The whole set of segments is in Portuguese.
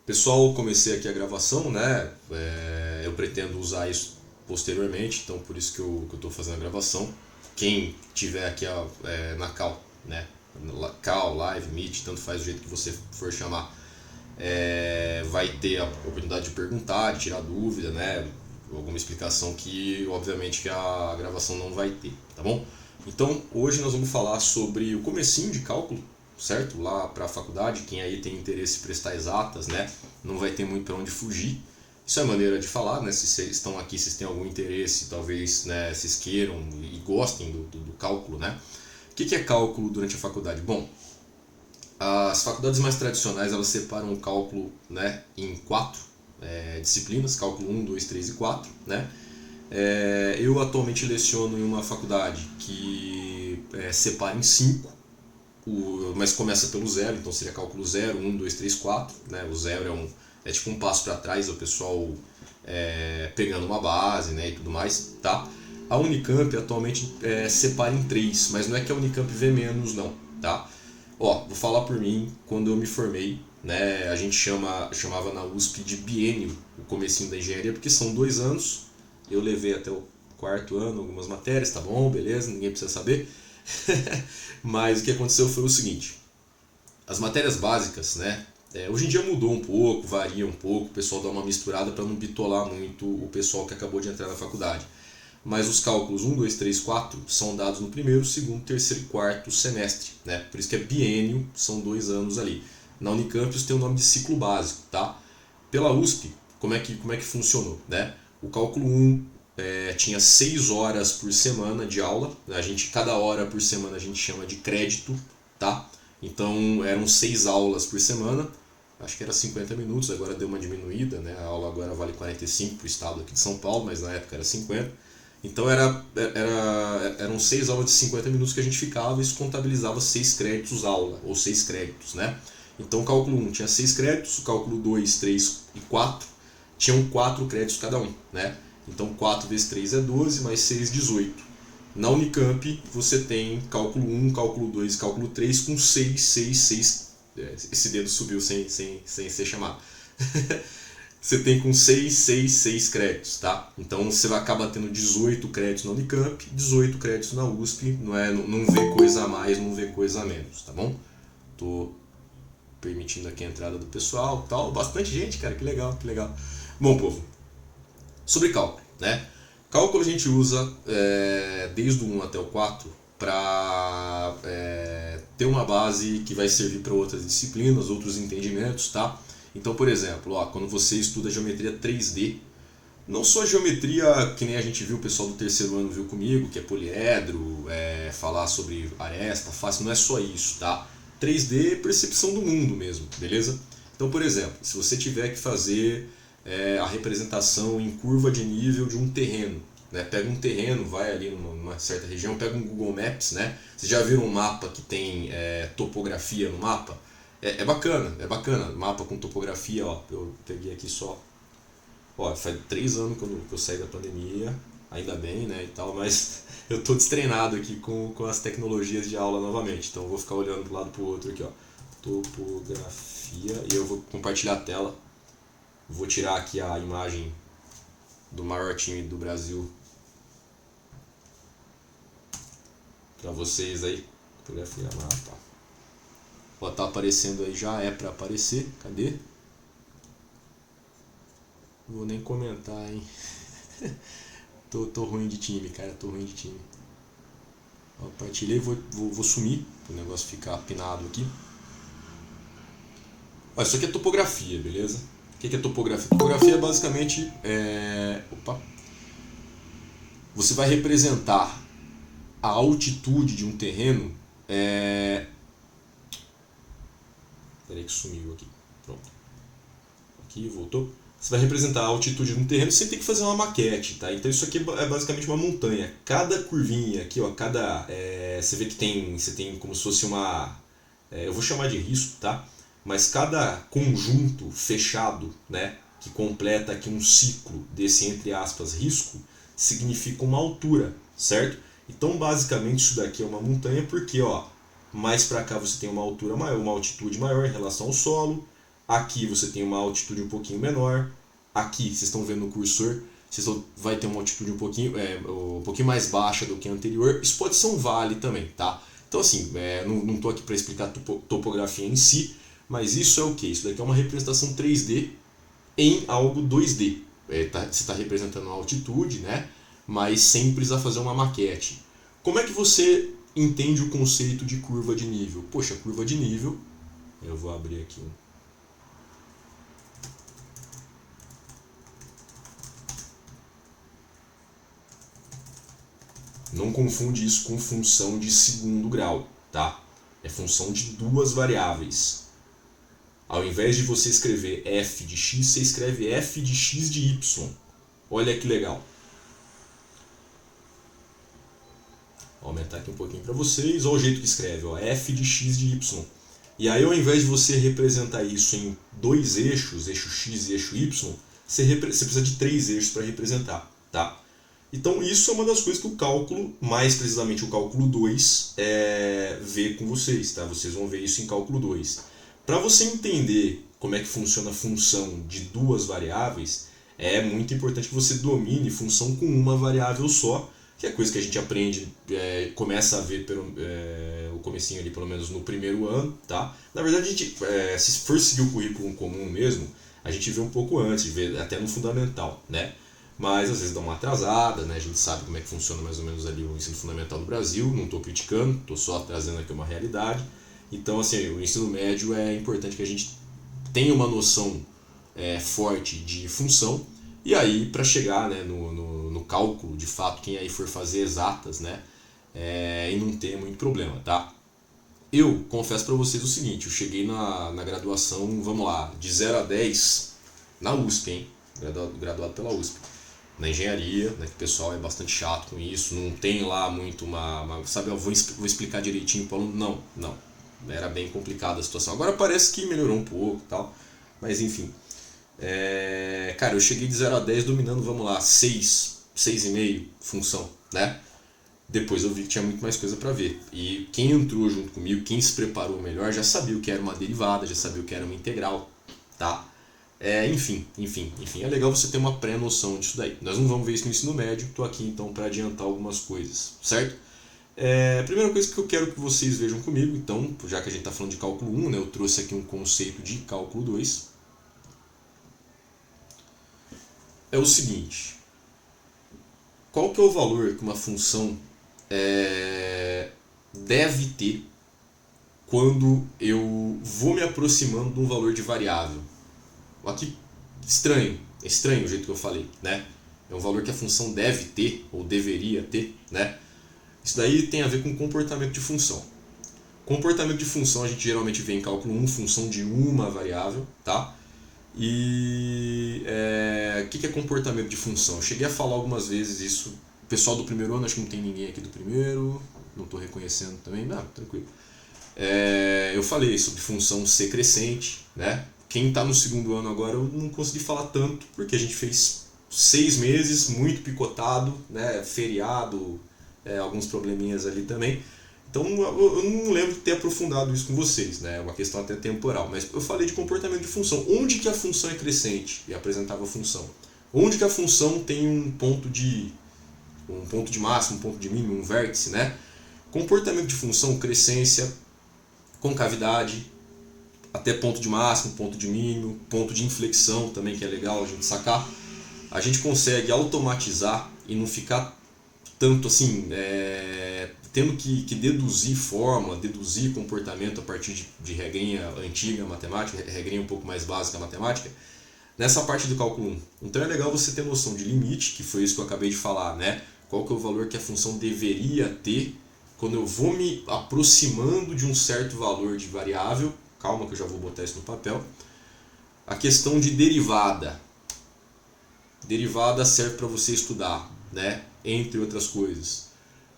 Pessoal, comecei aqui a gravação, né? Eu pretendo usar isso posteriormente, então por isso que eu tô fazendo a gravação. Quem tiver aqui na Cal, né? Cal, Live, Meet, tanto faz o jeito que você for chamar, vai ter a oportunidade de perguntar, de tirar dúvida, né? Alguma explicação que, obviamente, que a gravação não vai ter, tá bom? Então, hoje nós vamos falar sobre o comecinho de cálculo, certo? Lá para a faculdade, quem aí tem interesse em prestar exatas, né? Não vai ter muito para onde fugir. Isso é maneira de falar, né? Se vocês estão aqui, se vocês têm algum interesse, talvez, né, vocês queiram e gostem do cálculo, né? O que é cálculo durante a faculdade? Bom, as faculdades mais tradicionais elas separam o cálculo, né, em quatro disciplinas, cálculo 1, 2, 3 e 4, né? Eu atualmente leciono em uma faculdade que separa em 5, mas começa pelo zero, então seria cálculo 0, 1, 2, 3, 4. Né? O zero é tipo um passo para trás, o pessoal pegando uma base, né, e tudo mais. Tá? A Unicamp atualmente separa em 3, mas não é que a Unicamp vê menos, não. Tá? Ó, vou falar por mim, quando eu me formei, né, a gente chamava na USP de biênio o comecinho da engenharia, porque são 2 anos, eu levei até o quarto ano algumas matérias, tá bom, beleza, ninguém precisa saber. Mas o que aconteceu foi o seguinte: as matérias básicas, né? Hoje em dia mudou um pouco, varia um pouco, o pessoal dá uma misturada para não bitolar muito o pessoal que acabou de entrar na faculdade. Mas os cálculos 1, 2, 3, 4 são dados no primeiro, segundo, terceiro e quarto semestre. Né? Por isso que é biênio, são 2 anos ali. Na Unicampus tem o nome de ciclo básico. Tá? Pela USP, como é que funcionou? Né? O cálculo 1 tinha 6 horas por semana de aula. Cada hora por semana a gente chama de crédito. Tá? Então eram 6 aulas por semana. Acho que era 50 minutos, agora deu uma diminuída. Né? A aula agora vale 45 para o estado aqui de São Paulo, mas na época era 50. Então eram 6 aulas de 50 minutos que a gente ficava e isso contabilizava 6 créditos aula, ou 6 créditos, né? Então o cálculo 1 tinha 6 créditos, o cálculo 2, 3 e 4 tinham 4 créditos cada um, né? Então 4 vezes 3 é 12, mais 6, 18. Na Unicamp você tem cálculo 1, cálculo 2 e cálculo 3 com 6, 6, 6. Esse dedo subiu sem ser chamado. Você tem com 6, 6, 6 créditos, tá? Então você acaba tendo 18 créditos na Unicamp, 18 créditos na USP, não vê coisa a mais, não vê coisa a menos, tá bom? Tô permitindo aqui a entrada do pessoal, tal, bastante gente, cara, que legal, que legal. Bom, povo, sobre cálculo, né? Cálculo a gente usa desde o 1 até o 4 para ter uma base que vai servir para outras disciplinas, outros entendimentos, tá? Então, por exemplo, quando você estuda geometria 3D, não só geometria que nem a gente viu, o pessoal do terceiro ano viu comigo, que é poliedro, falar sobre aresta, face, não é só isso, tá? 3D é percepção do mundo mesmo, beleza? Então, por exemplo, se você tiver que fazer a representação em curva de nível de um terreno, né? Pega um terreno, vai ali numa certa região, pega um Google Maps, né? Vocês já viram um mapa que tem topografia no mapa? É bacana, mapa com topografia, ó, eu peguei aqui só, ó, faz 3 anos que eu saí da pandemia, ainda bem, né, e tal, mas eu tô destreinado aqui com as tecnologias de aula novamente, então eu vou ficar olhando pro lado pro outro aqui, ó, topografia, e eu vou compartilhar a tela, vou tirar aqui a imagem do maior time do Brasil pra vocês aí, topografia, mapa. Ó, tá aparecendo aí, já é pra aparecer. Cadê? Não vou nem comentar, hein? tô ruim de time, cara. Tô ruim de time. Ó, compartilhei, vou sumir. Para o negócio ficar apinado aqui. Ó, isso aqui é topografia, beleza? O que é topografia? Topografia é basicamente. Opa! Você vai representar a altitude de um terreno. Peraí que sumiu aqui. Pronto. Aqui, voltou. Você vai representar a altitude de um terreno sem ter que fazer uma maquete, tá? Então isso aqui é basicamente uma montanha. Cada curvinha aqui, ó, você vê que você tem como se fosse uma, eu vou chamar de risco, tá? Mas cada conjunto fechado, né, que completa aqui um ciclo desse entre aspas risco, significa uma altura, certo? Então basicamente isso daqui é uma montanha porque, ó, mais para cá você tem uma altura maior, uma altitude maior em relação ao solo. aqui você tem uma altitude um pouquinho menor, aqui vocês estão vendo no cursor, vai ter uma altitude um pouquinho mais baixa do que a anterior. Isso pode ser um vale também, tá? Então assim, não estou aqui para explicar topografia em si, mas isso é o que? Isso daqui é uma representação 3D em algo 2D. Você está representando a altitude, né? Mas sem precisar fazer uma maquete. Como é que você entende o conceito de curva de nível? Poxa, curva de nível, eu vou abrir aqui Não confunde isso com função de segundo grau, tá? É função de duas variáveis. Ao invés de você escrever f de x, você escreve f de x de y. Olha que legal. Vou aumentar aqui um pouquinho para vocês. Olha o jeito que escreve, ó, f de x de y. E aí, ao invés de você representar isso em dois eixos, eixo x e eixo y, você precisa de três eixos para representar, tá? Então isso é uma das coisas que o cálculo, mais precisamente o cálculo 2, vê com vocês, tá? Vocês vão ver isso em cálculo 2. Para você entender como é que funciona a função de duas variáveis, é muito importante que você domine função com uma variável só, que é coisa que a gente aprende, começa a ver o comecinho ali, pelo menos no primeiro ano, tá? Na verdade, a gente, se for seguir o currículo comum mesmo, a gente vê um pouco antes, vê até no fundamental, né? Mas às vezes dá uma atrasada, né? A gente sabe como é que funciona mais ou menos ali o ensino fundamental no Brasil, não estou criticando, estou só trazendo aqui uma realidade. Então, assim, o ensino médio é importante que a gente tenha uma noção forte de função, e aí para chegar, né, no cálculo, de fato, quem aí for fazer exatas, né, e não ter muito problema, tá? Eu confesso para vocês o seguinte, eu cheguei na graduação, vamos lá, de 0 a 10 na USP, hein? Graduado pela USP. Na engenharia, né, que o pessoal é bastante chato com isso, não tem lá muito sabe, eu vou explicar direitinho para o aluno, não, era bem complicada a situação. Agora parece que melhorou um pouco e tal, mas enfim. Cara, eu cheguei de 0 a 10 dominando, vamos lá, 6,5 função, né? Depois eu vi que tinha muito mais coisa para ver. E quem entrou junto comigo, quem se preparou melhor, já sabia o que era uma derivada, já sabia o que era uma integral, tá? Enfim, é legal você ter uma pré-noção disso daí. Nós não vamos ver isso no ensino médio, estou aqui então para adiantar algumas coisas, certo? A primeira coisa que eu quero que vocês vejam comigo, então, já que a gente está falando de cálculo 1, né, eu trouxe aqui um conceito de cálculo 2. É o seguinte, qual que é o valor que uma função deve ter quando eu vou me aproximando de um valor de variável? Aqui, é estranho o jeito que eu falei, né? É um valor que a função deve ter, ou deveria ter, né? Isso daí tem a ver com comportamento de função. Comportamento de função a gente geralmente vê em cálculo 1, função de uma variável, tá? E o que é comportamento de função? Eu cheguei a falar algumas vezes isso. O pessoal do primeiro ano, acho que não tem ninguém aqui do primeiro, não estou reconhecendo também, não, tranquilo. Eu falei sobre função C crescente, né? Quem está no segundo ano agora eu não consegui falar tanto, porque a gente fez 6 meses, muito picotado, né? Feriado, alguns probleminhas ali também. Então eu não lembro de ter aprofundado isso com vocês, né? É uma questão até temporal, mas eu falei de comportamento de função. Onde que a função é crescente? E apresentava a função. Onde que a função tem um ponto de máximo, um ponto de mínimo, um vértice, né? Comportamento de função, crescência, concavidade, até ponto de máximo, ponto de mínimo, ponto de inflexão também, que é legal a gente sacar. A gente consegue automatizar e não ficar tanto assim, tendo que deduzir fórmula, deduzir comportamento a partir de regrinha antiga matemática, regrinha um pouco mais básica matemática, nessa parte do cálculo 1. Então é legal você ter noção de limite, que foi isso que eu acabei de falar, né? Qual que é o valor que a função deveria ter quando eu vou me aproximando de um certo valor de variável. Calma que eu já vou botar isso no papel. A questão de derivada. Derivada serve para você estudar, né? Entre outras coisas.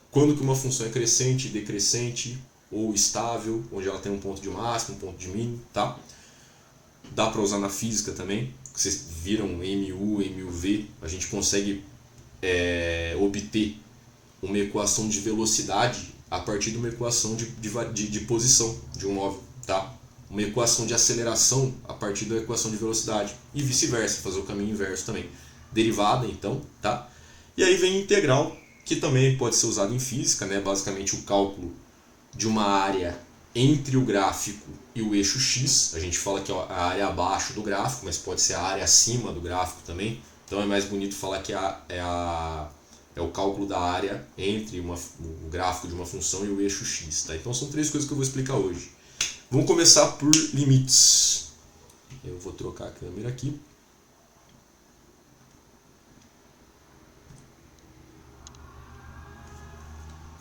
Quando que uma função é crescente, decrescente ou estável, onde ela tem um ponto de máximo, um ponto de mínimo, tá? Dá para usar na física também. Vocês viram MU, MUV, a gente consegue obter uma equação de velocidade a partir de uma equação de posição de um móvel, tá? uma equação de aceleração a partir da equação de velocidade. E vice-versa, fazer o caminho inverso também. Derivada, então, tá? E aí vem integral, que também pode ser usado em física, né? Basicamente o cálculo de uma área entre o gráfico e o eixo X. A gente fala que é a área abaixo do gráfico, mas pode ser a área acima do gráfico também. Então é mais bonito falar que é o cálculo da área entre o gráfico de uma função e o eixo X. Tá? Então são 3 coisas que eu vou explicar hoje. Vamos começar por limites. Eu vou trocar a câmera aqui.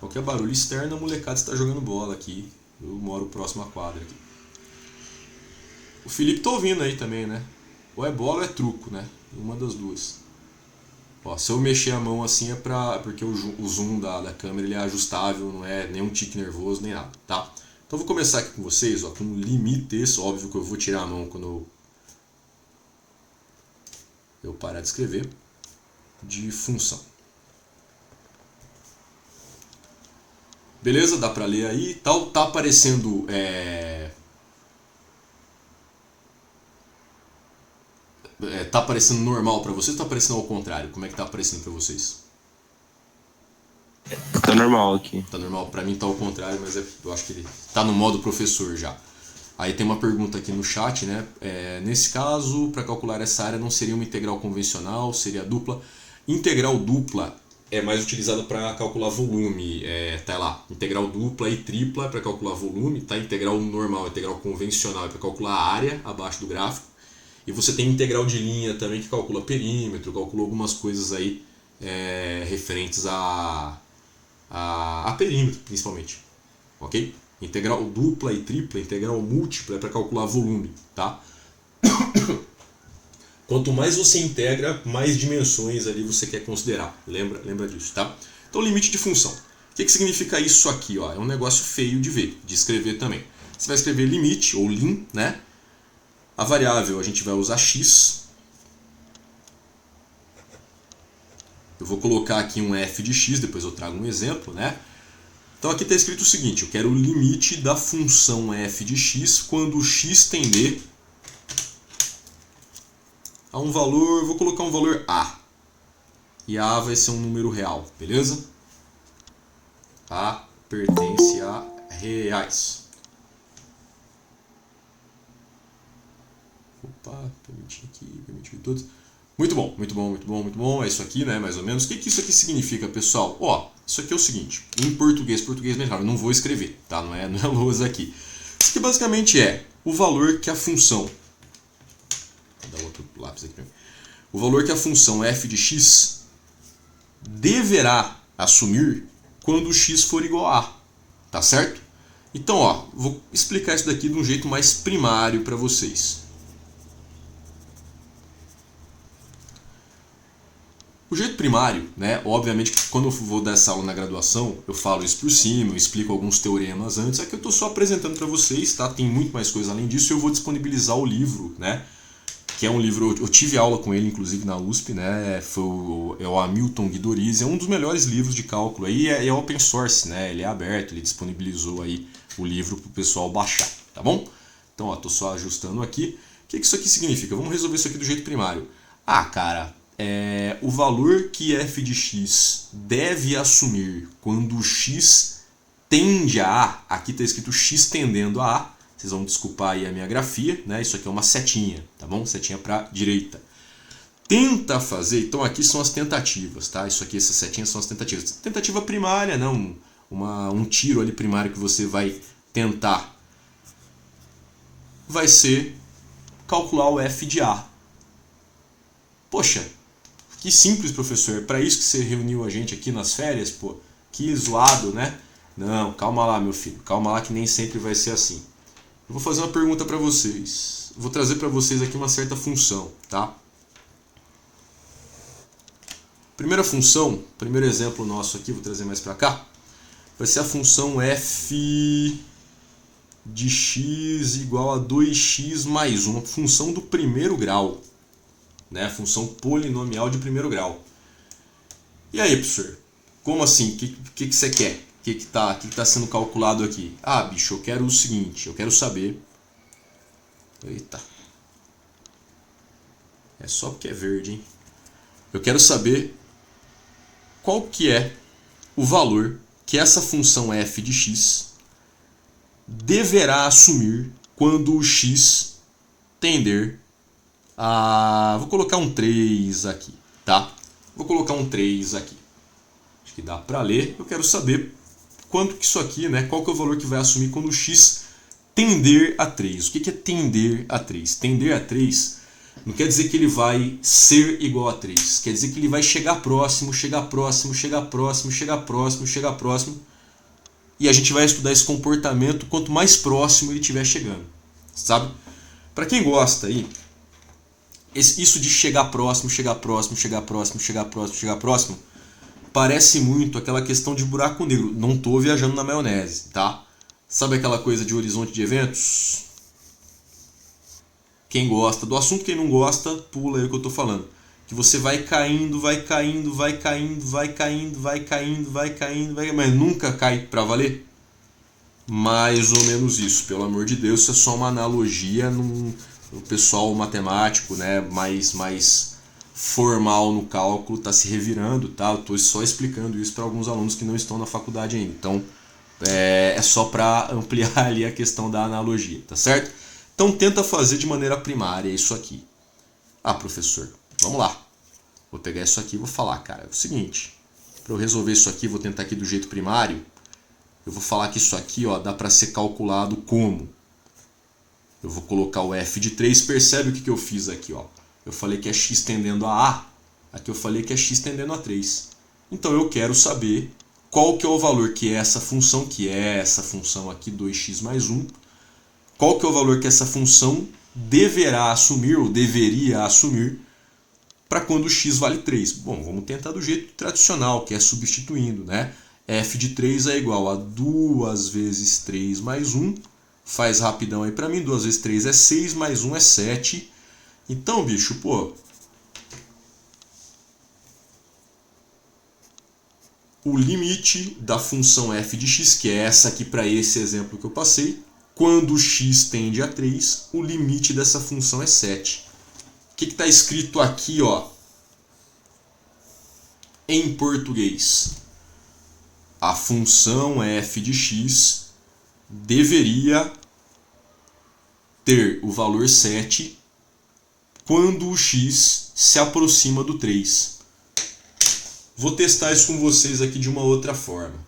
Qualquer barulho externo, a molecada está jogando bola aqui. Eu moro próximo à quadra aqui. O Felipe tá ouvindo aí também, né? Ou é bola ou é truco, né? Uma das duas. Ó, se eu mexer a mão assim é porque o zoom da câmera ele é ajustável, não é nenhum tique nervoso nem nada, tá? Então eu vou começar aqui com vocês, ó, com limites. Óbvio que eu vou tirar a mão quando eu parar de escrever, de função. Beleza? Dá pra ler aí. Tá aparecendo... tá aparecendo normal pra vocês ou tá aparecendo ao contrário? Como é que tá aparecendo pra vocês? Tá normal aqui. Tá normal? Pra mim tá ao contrário, mas eu acho que ele tá no modo professor já. Aí tem uma pergunta aqui no chat, né? Nesse caso, para calcular essa área não seria uma integral convencional, seria dupla. Integral dupla é mais utilizada para calcular volume. Tá lá, integral dupla e tripla para calcular volume, tá? Integral normal, integral convencional é para calcular a área abaixo do gráfico. E você tem integral de linha também que calcula perímetro, calcula algumas coisas aí referentes a perímetro, principalmente. Ok? Integral dupla e tripla, integral múltipla é para calcular volume, tá? Quanto mais você integra, mais dimensões ali você quer considerar. Lembra disso, tá? Então, limite de função. O que significa isso aqui? Ó? É um negócio feio de ver, de escrever também. Você vai escrever limite, ou lim, né? A variável a gente vai usar x. Eu vou colocar aqui um f de x, depois eu trago um exemplo, né? Então aqui está escrito o seguinte, eu quero o limite da função f de x quando x tender a um valor, vou colocar um valor a. E a vai ser um número real, beleza? A pertence a reais. Opa, permitir aqui, permitir todos. Muito bom, muito bom, muito bom, muito bom. É isso aqui, né, mais ou menos. O que isso aqui significa, pessoal? Ó, isso aqui é o seguinte, em português bem claro, eu não vou escrever, tá? Não é lousa aqui. Isso aqui basicamente é o valor que a função... Vou dar outro lápis aqui pra mim. O valor que a função f de x deverá assumir quando x for igual a A, tá certo? Então, ó, vou explicar isso daqui de um jeito mais primário para vocês. O jeito primário, né, obviamente quando eu vou dar essa aula na graduação, eu falo isso por cima, eu explico alguns teoremas antes, aqui eu estou só apresentando para vocês, tá? Tem muito mais coisa além disso, eu vou disponibilizar o livro, né, que é um livro, eu tive aula com ele inclusive na USP, né, é o Hamilton Guidoriz, é um dos melhores livros de cálculo, aí é open source, né, ele é aberto, ele disponibilizou aí o livro para o pessoal baixar, tá bom? Então, ó, tô só ajustando aqui. O que isso aqui significa? Vamos resolver isso aqui do jeito primário. Ah, cara... o valor que f de x deve assumir quando x tende a A, aqui está escrito x tendendo a A, vocês vão desculpar aí a minha grafia, né? Isso aqui é uma setinha, tá bom? Setinha para direita. Tenta fazer, então aqui são as tentativas, tá? Isso aqui, essas setinhas são as tentativas. Tentativa primária, não, um tiro ali primário que você vai tentar, vai ser calcular o f de A. Poxa, que simples, professor. É para isso que você reuniu a gente aqui nas férias, pô. Que zoado, né? Não, calma lá, meu filho. Calma lá que nem sempre vai ser assim. Eu vou fazer uma pergunta para vocês. Vou trazer para vocês aqui uma certa função, tá? Primeira função, primeiro exemplo nosso aqui, vou trazer mais para cá. Vai ser a função f de x igual a 2x mais 1. Função do primeiro grau. Né, função polinomial de primeiro grau. E aí, professor? Como assim? O que você quer? O que está sendo calculado aqui? Ah, bicho, eu quero o seguinte, eu quero saber Eita. É só porque é verde, hein? Eu quero saber qual que é o valor que essa função f de x deverá assumir quando o x tender a... Vou colocar um 3 aqui, tá? Vou colocar um 3 aqui. Acho que dá para ler. Eu quero saber quanto que isso aqui, né? Qual que é o valor que vai assumir quando o x tender a 3. O que é tender a 3? Tender a 3 não quer dizer que ele vai ser igual a 3. Quer dizer que ele vai chegar próximo, chegar próximo, chegar próximo, chegar próximo, chegar próximo. E a gente vai estudar esse comportamento quanto mais próximo ele estiver chegando. Sabe? Para quem gosta aí, isso de chegar próximo, chegar próximo, chegar próximo, chegar próximo, chegar próximo, parece muito aquela questão de buraco negro. Não estou viajando na maionese, tá? Sabe aquela coisa de horizonte de eventos? Quem gosta do assunto, quem não gosta, pula aí o que eu estou falando. Que você vai caindo, vai caindo, vai caindo, vai caindo, vai caindo, vai caindo, vai caindo, mas nunca cai para valer. Mais ou menos isso, pelo amor de Deus, isso é só uma analogia o pessoal matemático, né, mais formal no cálculo está se revirando, tá? Eu estou só explicando isso para alguns alunos que não estão na faculdade ainda. Então, é só para ampliar ali a questão da analogia, tá certo? Então tenta fazer de maneira primária isso aqui. Ah, professor, vamos lá. Vou pegar isso aqui e vou falar, cara, é o seguinte. Para eu resolver isso aqui, vou tentar aqui do jeito primário. Eu vou falar que isso aqui, ó, dá para ser calculado como? Eu vou colocar o f de 3, percebe o que eu fiz aqui, ó. Eu falei que é x tendendo a A, aqui eu falei que é x tendendo a 3. Então eu quero saber qual que é o valor que essa função aqui, 2x mais 1, qual que é o valor que essa função deverá assumir, ou deveria assumir, para quando x vale 3. Bom, vamos tentar do jeito tradicional, que é substituindo, né? F de 3 é igual a 2 vezes 3 mais 1. Faz rapidão aí para mim. 2 vezes 3 é 6, mais 1 é 7. Então, bicho, pô... o limite da função f de x, que é essa aqui para esse exemplo que eu passei, quando x tende a 3, o limite dessa função é 7. O que está escrito aqui, ó, em português? A função f de x deveria ter o valor 7 quando o x se aproxima do 3. Vou testar isso com vocês aqui de uma outra forma.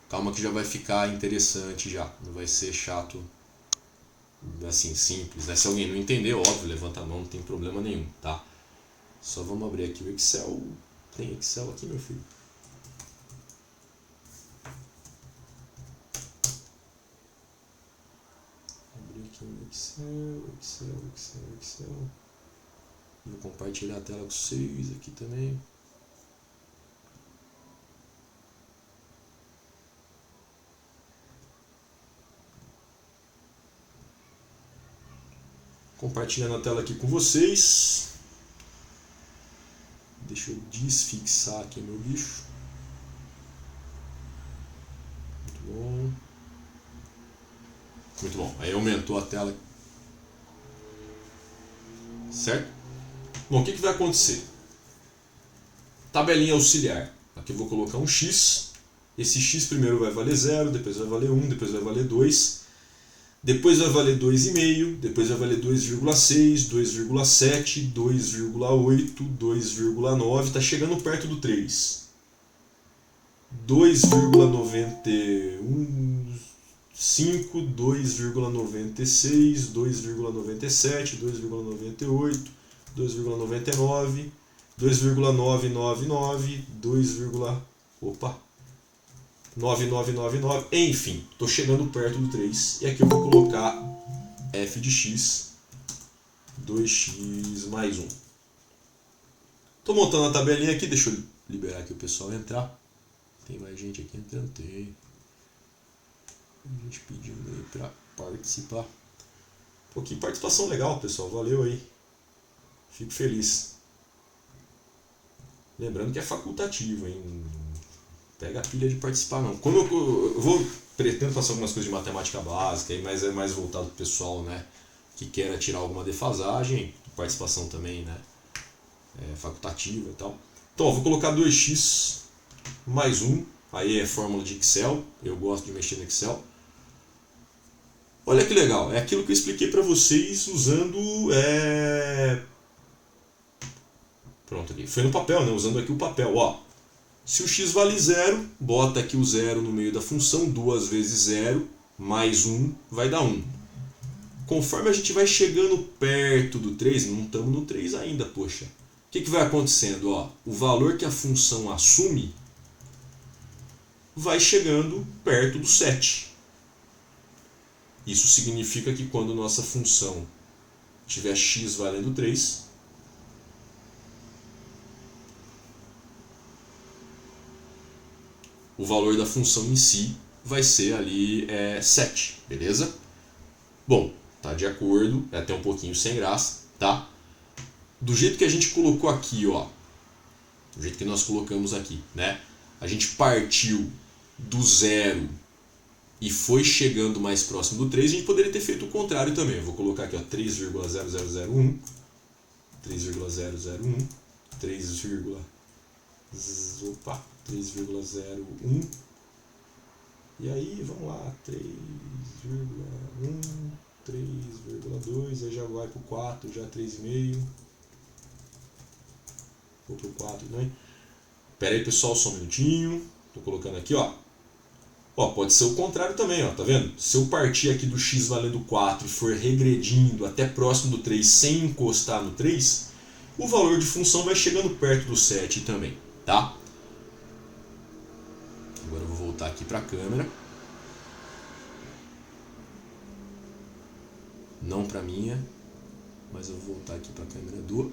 Calma que já vai ficar interessante já. Não vai ser chato, assim, simples, né? Se alguém não entender, óbvio, levanta a mão, não tem problema nenhum, tá? Só vamos abrir aqui o Excel. Tem Excel aqui, meu filho? Abrir aqui no Excel. Vou compartilhar a tela com vocês aqui também. Compartilhando a tela aqui com vocês. Deixa eu desfixar aqui meu bicho. Muito bom. Muito bom. Aí aumentou a tela. Certo? Bom, o que vai acontecer? Tabelinha auxiliar. Aqui eu vou colocar um x. Esse x primeiro vai valer 0, depois vai valer 1, depois vai valer 2. Depois vai valer 2,5, depois vai valer 2,6, 2,7, 2,8, 2,9, está chegando perto do 3. 2,95, 2,96, 2,97, 2,98, 2,99, 2,999, 9999, enfim, estou chegando perto do 3 e aqui eu vou colocar f de x, 2x mais 1. Estou montando a tabelinha aqui, deixa eu liberar aqui o pessoal entrar. Tem mais gente aqui entrando? Tem. Gente pedindo aí para participar. Pô, que participação legal, pessoal, valeu aí. Fico feliz. Lembrando que é facultativo, hein? Pega a pilha de participar não. Quando eu vou pretendo passar algumas coisas de matemática básica, mas é mais voltado para o pessoal, né, que queira tirar alguma defasagem, participação também, né, facultativa e tal. Então, ó, vou colocar 2x mais 1, aí é fórmula de Excel, eu gosto de mexer no Excel. Olha que legal, é aquilo que eu expliquei para vocês usando... Pronto, aqui. Foi no papel, né? Usando aqui o papel. Ó, se o x vale 0, bota aqui o 0 no meio da função, 2 vezes 0, mais 1, vai dar 1. Conforme a gente vai chegando perto do 3, não estamos no 3 ainda, poxa. O que vai acontecendo? Ó, o valor que a função assume vai chegando perto do 7. Isso significa que quando nossa função tiver x valendo 3, o valor da função em si vai ser ali 7, beleza? Bom, tá de acordo, é até um pouquinho sem graça, tá? Do jeito que a gente colocou aqui, ó, do jeito que nós colocamos aqui, né? A gente partiu do 0 e foi chegando mais próximo do 3, a gente poderia ter feito o contrário também. Eu vou colocar aqui, ó, 3,0001, 3,001, 3,01. E aí, vamos lá, 3,1, 3,2, aí já vai pro 4, já 3,5. Vou pro 4 também. Pera aí, pessoal, só um minutinho. Tô colocando aqui, ó. Ó, pode ser o contrário também, ó, tá vendo? Se eu partir aqui do x valendo 4 e for regredindo até próximo do 3 sem encostar no 3, o valor de função vai chegando perto do 7 também, tá? Agora eu vou voltar aqui para a câmera. Não para a minha, mas eu vou voltar aqui para a câmera do...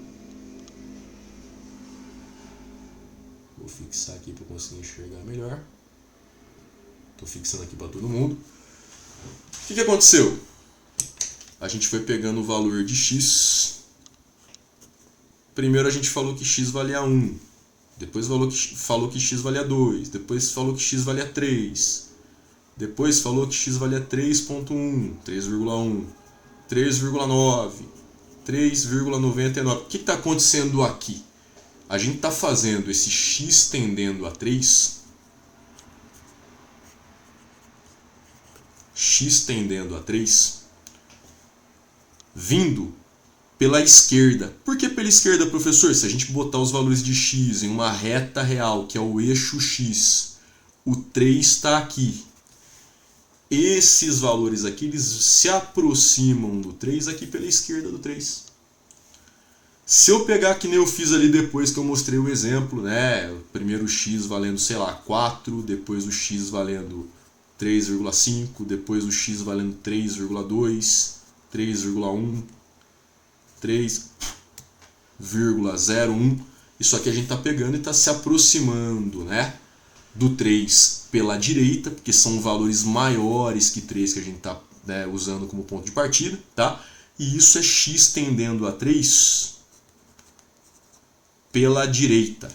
Vou fixar aqui para conseguir enxergar melhor. Estou fixando aqui para todo mundo. O que aconteceu? A gente foi pegando o valor de x. Primeiro a gente falou que x valia 1. Depois falou que x valia 2. Depois falou que x valia 3. Depois falou que x valia 3.1, 3,1, 3,9, 3,99. O que está acontecendo aqui? A gente está fazendo esse x tendendo a 3, x tendendo a 3, vindo pela esquerda. Por que pela esquerda, professor? Se a gente botar os valores de x em uma reta real, que é o eixo x, o 3 está aqui. Esses valores aqui, eles se aproximam do 3 aqui pela esquerda do 3. Se eu pegar que nem eu fiz ali depois que eu mostrei o exemplo, né? O primeiro x valendo, sei lá, 4, depois o x valendo 3,5, depois o x valendo 3,2, 3,1, 3,01. Isso aqui a gente está pegando e está se aproximando, né, do 3 pela direita, porque são valores maiores que 3 que a gente está, né, usando como ponto de partida, tá? E isso é x tendendo a 3 pela direita.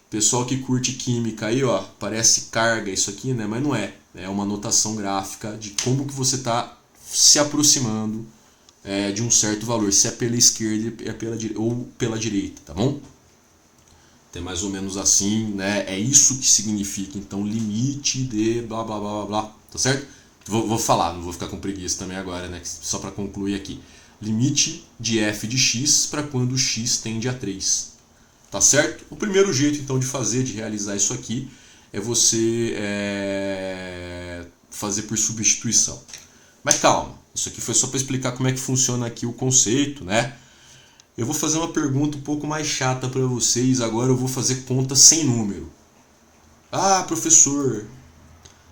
Pessoal que curte química aí, ó, parece carga isso aqui, né? Mas não é. É uma notação gráfica de como que você está se aproximando de um certo valor, se é pela esquerda ou pela direita, tá bom? Tem mais ou menos assim, né? É isso que significa, então, limite de blá blá blá blá blá, tá certo? Vou falar, não vou ficar com preguiça também agora, né? Só para concluir aqui. Limite de f de x para quando x tende a 3. Tá certo? O primeiro jeito, então, de realizar isso aqui, é você fazer por substituição. Mas calma, isso aqui foi só para explicar como é que funciona aqui o conceito, né? Eu vou fazer uma pergunta um pouco mais chata para vocês, agora eu vou fazer conta sem número. Ah, professor,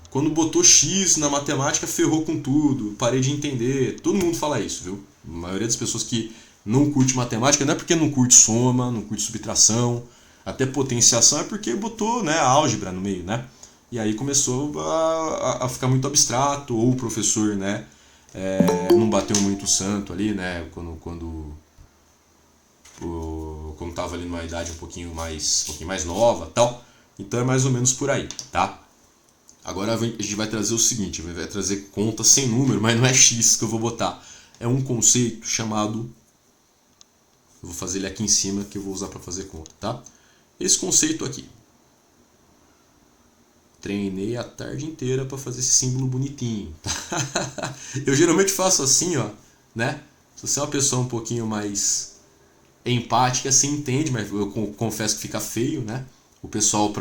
quando botou x na matemática ferrou com tudo, parei de entender. Todo mundo fala isso, viu? A maioria das pessoas que não curte matemática não é porque não curte soma, não curte subtração, até potenciação é porque botou, né, a álgebra no meio, né? E aí começou a ficar muito abstrato, ou o professor, né, não bateu muito o santo ali, né, quando estava ali numa idade um pouquinho mais nova, tal. Então é mais ou menos por aí, tá? Agora a gente vai trazer o seguinte, vai trazer conta sem número, mas não é x que eu vou botar. É um conceito chamado... Eu vou fazer ele aqui em cima, que eu vou usar para fazer conta, tá? Esse conceito aqui. Treinei a tarde inteira para fazer esse símbolo bonitinho. Eu geralmente faço assim, ó, né? Se você é uma pessoa um pouquinho mais empática, você entende, mas eu confesso que fica feio, né? O pessoal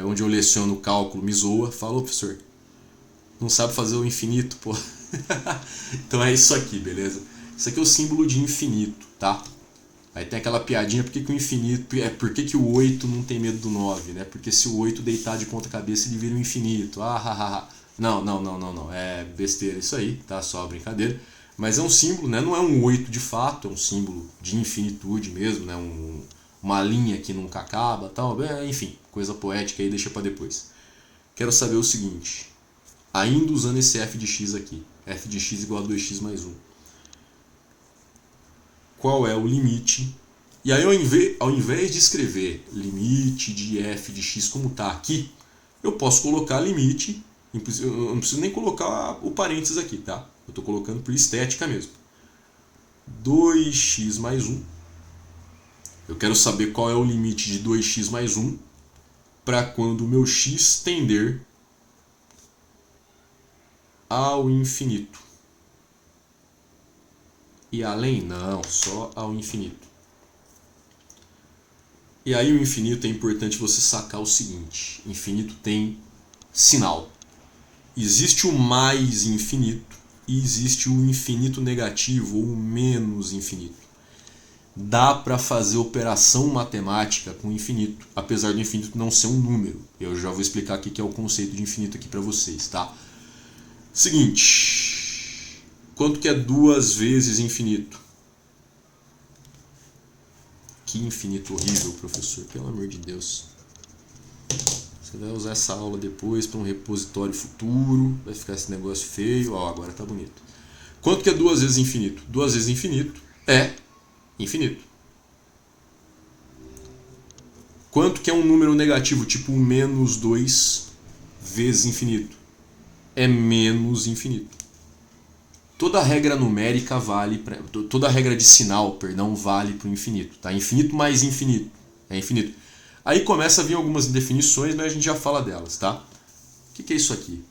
onde eu leciono cálculo me zoa, fala, ô professor, não sabe fazer o infinito, pô. Então é isso aqui, beleza? Isso aqui é o símbolo de infinito, tá? Aí tem aquela piadinha, por que o infinito, por que o 8 não tem medo do 9, né? Porque se o 8 deitar de ponta cabeça ele vira um infinito. Não, é besteira isso aí, tá? Só brincadeira. Mas é um símbolo, né? Não é um 8 de fato, é um símbolo de infinitude mesmo, né? Uma linha que nunca acaba, tal. Enfim, coisa poética aí, deixa pra depois. Quero saber o seguinte, ainda usando esse f de x aqui, f de x igual a 2x mais 1. Qual é o limite? E aí ao invés de escrever limite de f de x como está aqui, eu posso colocar limite, eu não preciso nem colocar o parênteses aqui, tá? Eu estou colocando por estética mesmo. 2x mais 1. Eu quero saber qual é o limite de 2x mais 1 para quando o meu x tender ao infinito. E além? Não, só ao infinito. E aí o infinito é importante você sacar o seguinte, infinito tem sinal. Existe o mais infinito e existe o infinito negativo ou o menos infinito. Dá para fazer operação matemática com infinito, apesar do infinito não ser um número. Eu já vou explicar aqui que é o conceito de infinito aqui para vocês, tá? Seguinte... Quanto que é 2 vezes infinito? Que infinito horrível, professor. Pelo amor de Deus. Você vai usar essa aula depois para um repositório futuro. Vai ficar esse negócio feio. Ó, agora tá bonito. Quanto que é 2 vezes infinito? 2 vezes infinito é infinito. Quanto que é um número negativo, tipo menos 2 vezes infinito? É menos infinito. Toda regra numérica vale, toda regra de sinal, perdão, vale para o infinito, tá? Infinito mais infinito, é infinito. Aí começa a vir algumas definições, mas a gente já fala delas, tá? O que é isso aqui?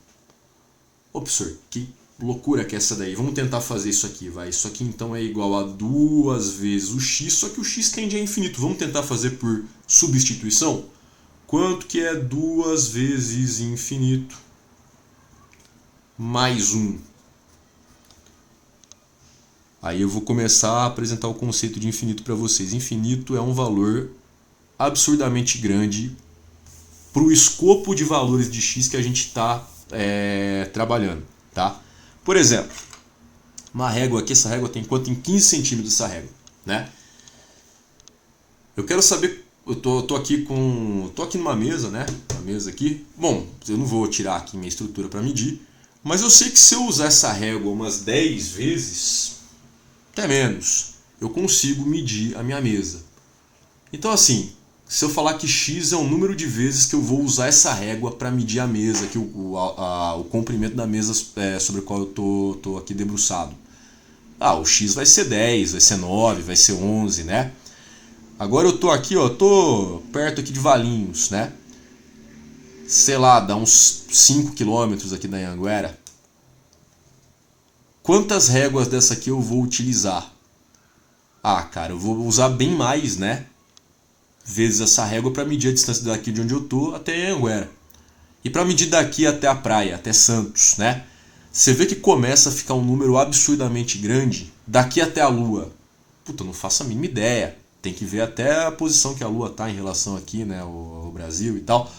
Ô professor, que loucura que é essa daí? Vamos tentar fazer isso aqui, vai. Isso aqui então é igual a 2 vezes o x, só que o x tende a infinito. Vamos tentar fazer por substituição? Quanto que é 2 vezes infinito mais 1? Aí eu vou começar a apresentar o conceito de infinito para vocês. Infinito é um valor absurdamente grande para o escopo de valores de x que a gente está trabalhando, tá? Por exemplo, uma régua aqui, essa régua tem quanto? Tem 15 centímetros essa régua, né? Eu quero saber, eu tô aqui numa mesa, né? Uma mesa aqui. Bom, eu não vou tirar aqui minha estrutura para medir, mas eu sei que se eu usar essa régua umas 10 vezes, até menos, eu consigo medir a minha mesa. Então assim, se eu falar que x é o número de vezes que eu vou usar essa régua para medir a mesa, aqui, o comprimento da mesa sobre a qual eu tô aqui debruçado. O x vai ser 10, vai ser 9, vai ser 11, né? Agora eu tô aqui, ó, tô perto aqui de Valinhos, né? Sei lá, dá uns 5 km aqui da Anhanguera. Quantas réguas dessa aqui eu vou utilizar? Cara, eu vou usar bem mais, né? Vezes essa régua para medir a distância daqui de onde eu tô até Anhanguera. E para medir daqui até a praia, até Santos, né? Você vê que começa a ficar um número absurdamente grande daqui até a Lua. Puta, não faço a mínima ideia. Tem que ver até a posição que a Lua tá em relação aqui, né, ao Brasil e tal.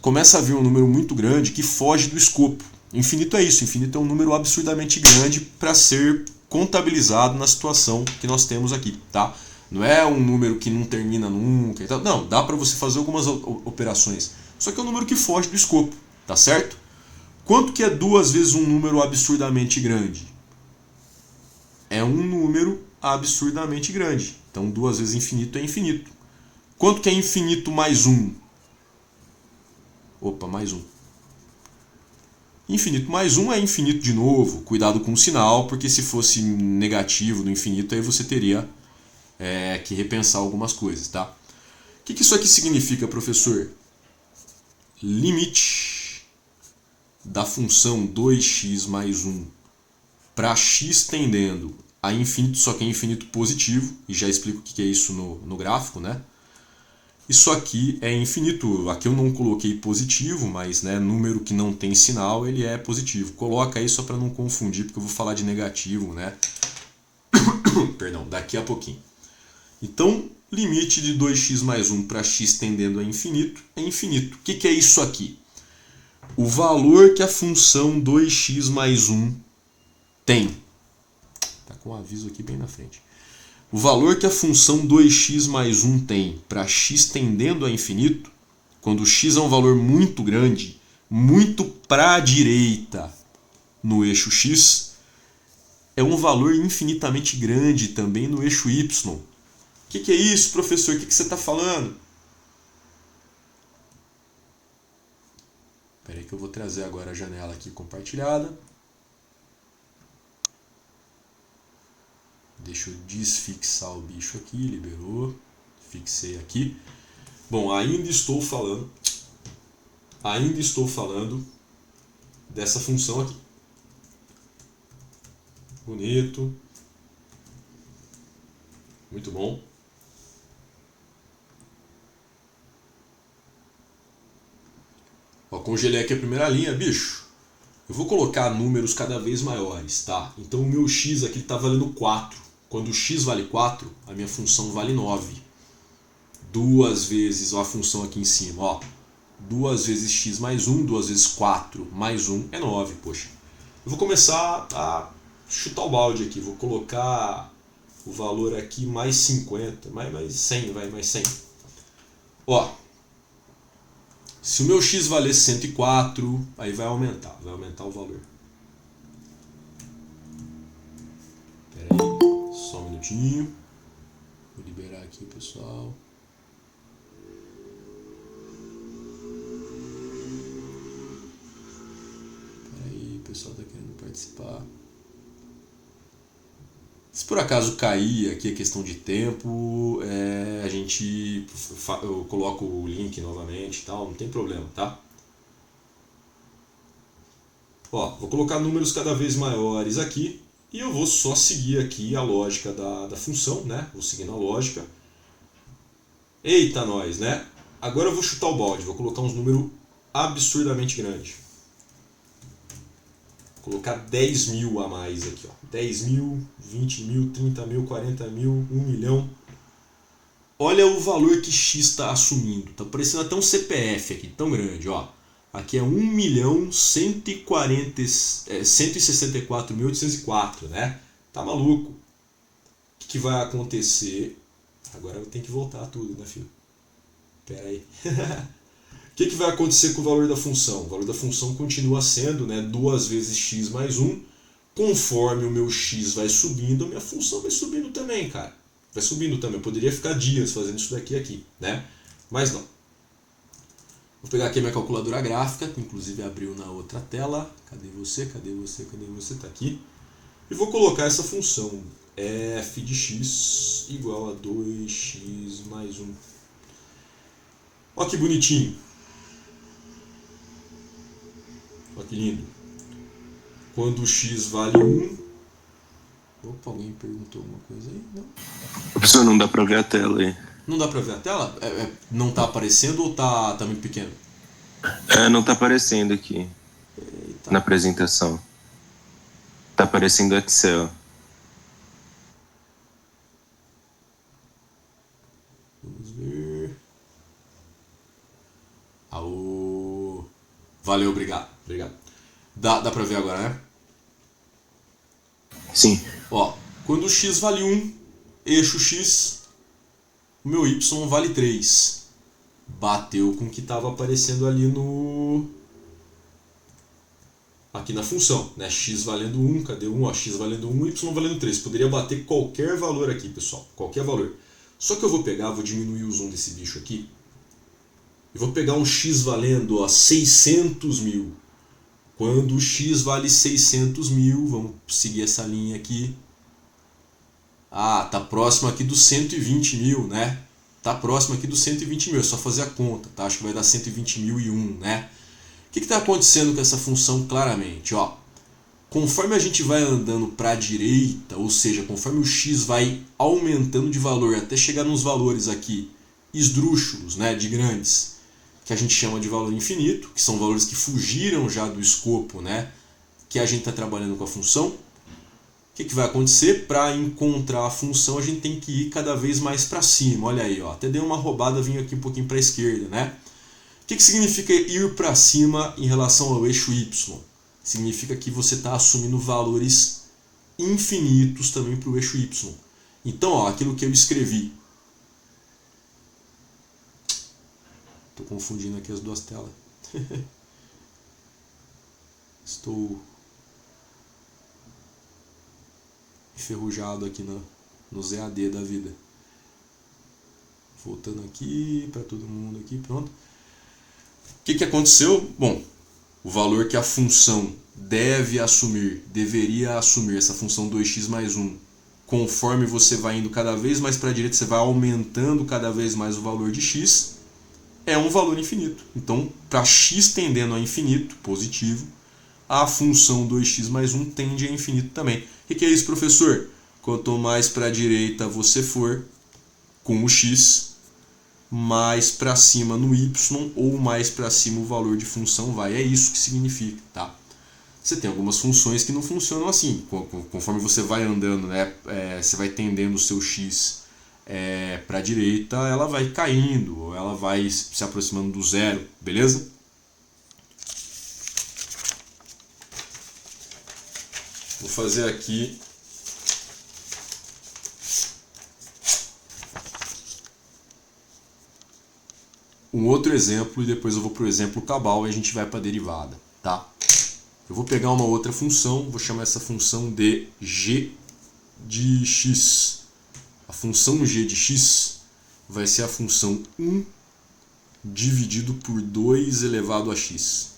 Começa a vir um número muito grande que foge do escopo. Infinito é isso, infinito é um número absurdamente grande para ser contabilizado na situação que nós temos aqui, tá? Não é um número que não termina nunca e tal. Não, dá para você fazer algumas operações. Só que é um número que foge do escopo, tá certo? Quanto que é 2 vezes um número absurdamente grande? É um número absurdamente grande. Então 2 vezes infinito é infinito. Quanto que é infinito mais 1? Opa, mais 1. Infinito mais 1 é infinito de novo. Cuidado com o sinal, porque se fosse negativo no infinito, aí você teria que repensar algumas coisas, tá? O que isso aqui significa, professor? Limite da função 2x mais 1 para x tendendo a infinito, só que é infinito positivo, e já explico o que é isso no gráfico, né? Isso aqui é infinito, aqui eu não coloquei positivo, mas né, número que não tem sinal, ele é positivo. Coloca aí só para não confundir, porque eu vou falar de negativo, né? Perdão, daqui a pouquinho. Então, limite de 2x mais 1 para x tendendo a infinito é infinito. O que é isso aqui? O valor que a função 2x mais 1 tem. Está com um aviso aqui bem na frente. O valor que a função 2x mais 1 tem para x tendendo a infinito, quando x é um valor muito grande, muito para a direita no eixo x, é um valor infinitamente grande também no eixo y. O que é isso, professor? O que você está falando? Espera aí que eu vou trazer agora a janela aqui compartilhada. Deixa eu desfixar o bicho aqui, liberou, fixei aqui. Bom, ainda estou falando dessa função aqui. Bonito. Muito bom. Ó, congelei aqui a primeira linha, bicho. Eu vou colocar números cada vez maiores, tá? Então o meu x aqui está valendo 4. Quando o x vale 4, a minha função vale 9. Duas vezes, ó, a função aqui em cima, ó. 2 vezes x mais 1, 2 vezes 4 mais 1 é 9, poxa. Eu vou começar a chutar o balde aqui, vou colocar o valor aqui mais 50, mais 100, vai, mais 100. Ó, se o meu x valer 104, aí vai aumentar o valor. Espera aí, só um minutinho. Vou liberar aqui, pessoal. Espera aí, o pessoal está querendo participar. Se por acaso cair aqui a questão de tempo, eu coloco o link novamente e tal, não tem problema, tá? Ó, vou colocar números cada vez maiores aqui e eu vou só seguir aqui a lógica da função, né? Vou seguindo a lógica. Eita, nós, né? Agora eu vou chutar o balde, vou colocar uns números absurdamente grandes. Vou colocar 10 mil a mais aqui, ó. 10 mil, 20 mil, 30 mil, 40 mil, 1 milhão. Olha o valor que x está assumindo. Está parecendo até um CPF aqui, tão grande, ó. Aqui é 1.164.804, né? Tá maluco. O que vai acontecer? Agora eu tenho que voltar tudo, né, filho? Pera aí. O que vai acontecer com o valor da função? O valor da função continua sendo, né, 2 vezes x mais 1. Conforme o meu x vai subindo, a minha função vai subindo também, cara. Vai subindo também. Eu poderia ficar dias fazendo isso daqui aqui, né? Mas não. Vou pegar aqui a minha calculadora gráfica, que inclusive abriu na outra tela. Cadê você? Cadê você? Cadê você? Tá aqui. E vou colocar essa função f de x igual a 2x mais 1. Olha que bonitinho. Olha que lindo. Quando o x vale 1... Opa, alguém perguntou alguma coisa aí? Não. Professor, não dá pra ver a tela aí. Não dá pra ver a tela? Não tá aparecendo ou tá muito pequeno? Não tá aparecendo aqui. Eita. Na apresentação. Tá aparecendo Excel. Vamos ver. Aô. Valeu, obrigado. Dá pra ver agora, né? Sim. Ó, quando o x vale 1, eixo x, o meu y vale 3. Bateu com o que estava aparecendo ali aqui na função, né? X valendo 1, cadê 1? Ó, x valendo 1, y valendo 3. Poderia bater qualquer valor aqui, pessoal. Qualquer valor. Só que eu vou diminuir o zoom desse bicho aqui. E vou pegar um x valendo 600 mil. Quando o x vale 600 mil, vamos seguir essa linha aqui. Ah, tá próximo aqui dos 120 mil, né? Tá próximo aqui dos 120 mil, é só fazer a conta, tá? Acho que vai dar 120.001, né? O que está acontecendo com essa função claramente? Ó, conforme a gente vai andando para a direita, ou seja, conforme o x vai aumentando de valor até chegar nos valores aqui esdrúxulos, né, de grandes, que a gente chama de valor infinito, que são valores que fugiram já do escopo, né, que a gente está trabalhando com a função. O que vai acontecer? Para encontrar a função, a gente tem que ir cada vez mais para cima. Olha aí, ó, até dei uma roubada, vim aqui um pouquinho para a esquerda, né? O que significa ir para cima em relação ao eixo y? Significa que você está assumindo valores infinitos também para o eixo y. Então, ó, aquilo que eu escrevi. Estou confundindo aqui as duas telas. Estou enferrujado aqui no ZAD da vida. Voltando aqui para todo mundo aqui, pronto. O que aconteceu? Bom, o valor que a função deveria assumir, essa função 2x mais 1, conforme você vai indo cada vez mais para a direita, você vai aumentando cada vez mais o valor de x, é um valor infinito. Então, para x tendendo a infinito, positivo, a função 2x mais 1 tende a infinito também. O que é isso, professor? Quanto mais para a direita você for com o x, mais para cima no y ou mais para cima o valor de função vai. É isso que significa, tá? Você tem algumas funções que não funcionam assim. Conforme você vai andando, né, você vai tendendo o seu x para a direita, ela vai caindo, ou ela vai se aproximando do zero, beleza? Vou fazer aqui um outro exemplo e depois eu vou para o exemplo cabal e a gente vai para a derivada, tá? Eu vou pegar uma outra função, vou chamar essa função de g de x. A função g de x vai ser a função 1 dividido por 2 elevado a x.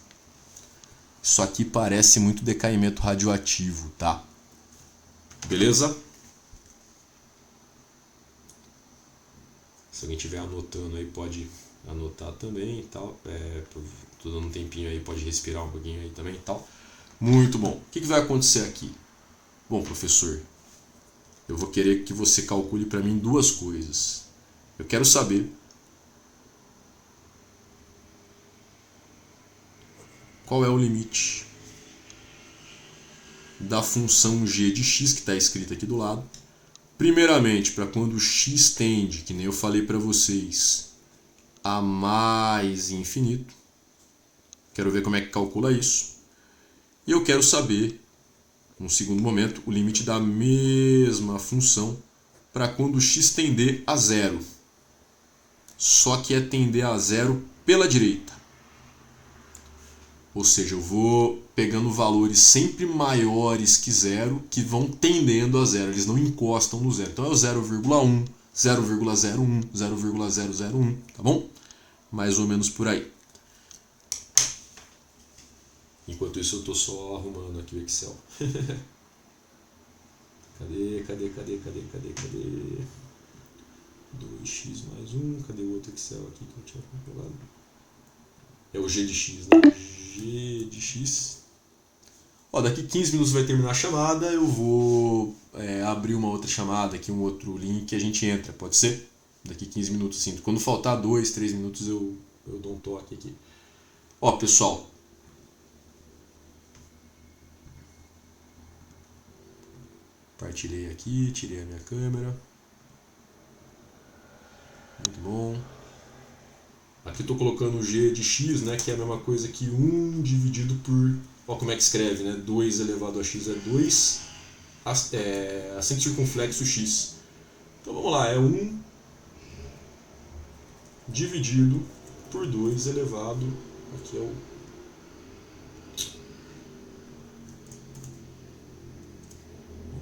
Isso aqui parece muito decaimento radioativo, tá? Beleza? Se alguém estiver anotando aí, pode anotar também e tal. Tô dando um tempinho aí, pode respirar um pouquinho aí também e tal. Muito bom. O que vai acontecer aqui? Bom, professor, eu vou querer que você calcule para mim duas coisas. Eu quero saber qual é o limite da função g de x, que está escrita aqui do lado. Primeiramente, para quando x tende, que nem eu falei para vocês, a mais infinito. Quero ver como é que calcula isso. E eu quero saber, num segundo momento, o limite da mesma função para quando x tender a zero. Só que é tender a zero pela direita. Ou seja, eu vou pegando valores sempre maiores que zero, que vão tendendo a zero. Eles não encostam no zero. Então é o 0,1, 0,01, 0,001, tá bom? Mais ou menos por aí. Enquanto isso eu estou só arrumando aqui o Excel. Cadê? 2x mais 1. Cadê o outro Excel aqui que eu tinha compilado? É o g de x, né? G de x. Ó, daqui 15 minutos vai terminar a chamada. Eu vou abrir uma outra chamada aqui, um outro link que a gente entra, pode ser? Daqui 15 minutos, sim. Quando faltar 2, 3 minutos eu dou um toque aqui. Ó, pessoal. Partilhei aqui, tirei a minha câmera. Muito bom. Aqui estou colocando o g de x, né, que é a mesma coisa que 1 dividido por... Ó como é que escreve, né? 2 elevado a x é 2 acento circunflexo x. Então vamos lá, é 1 dividido por 2 elevado... Aqui é o...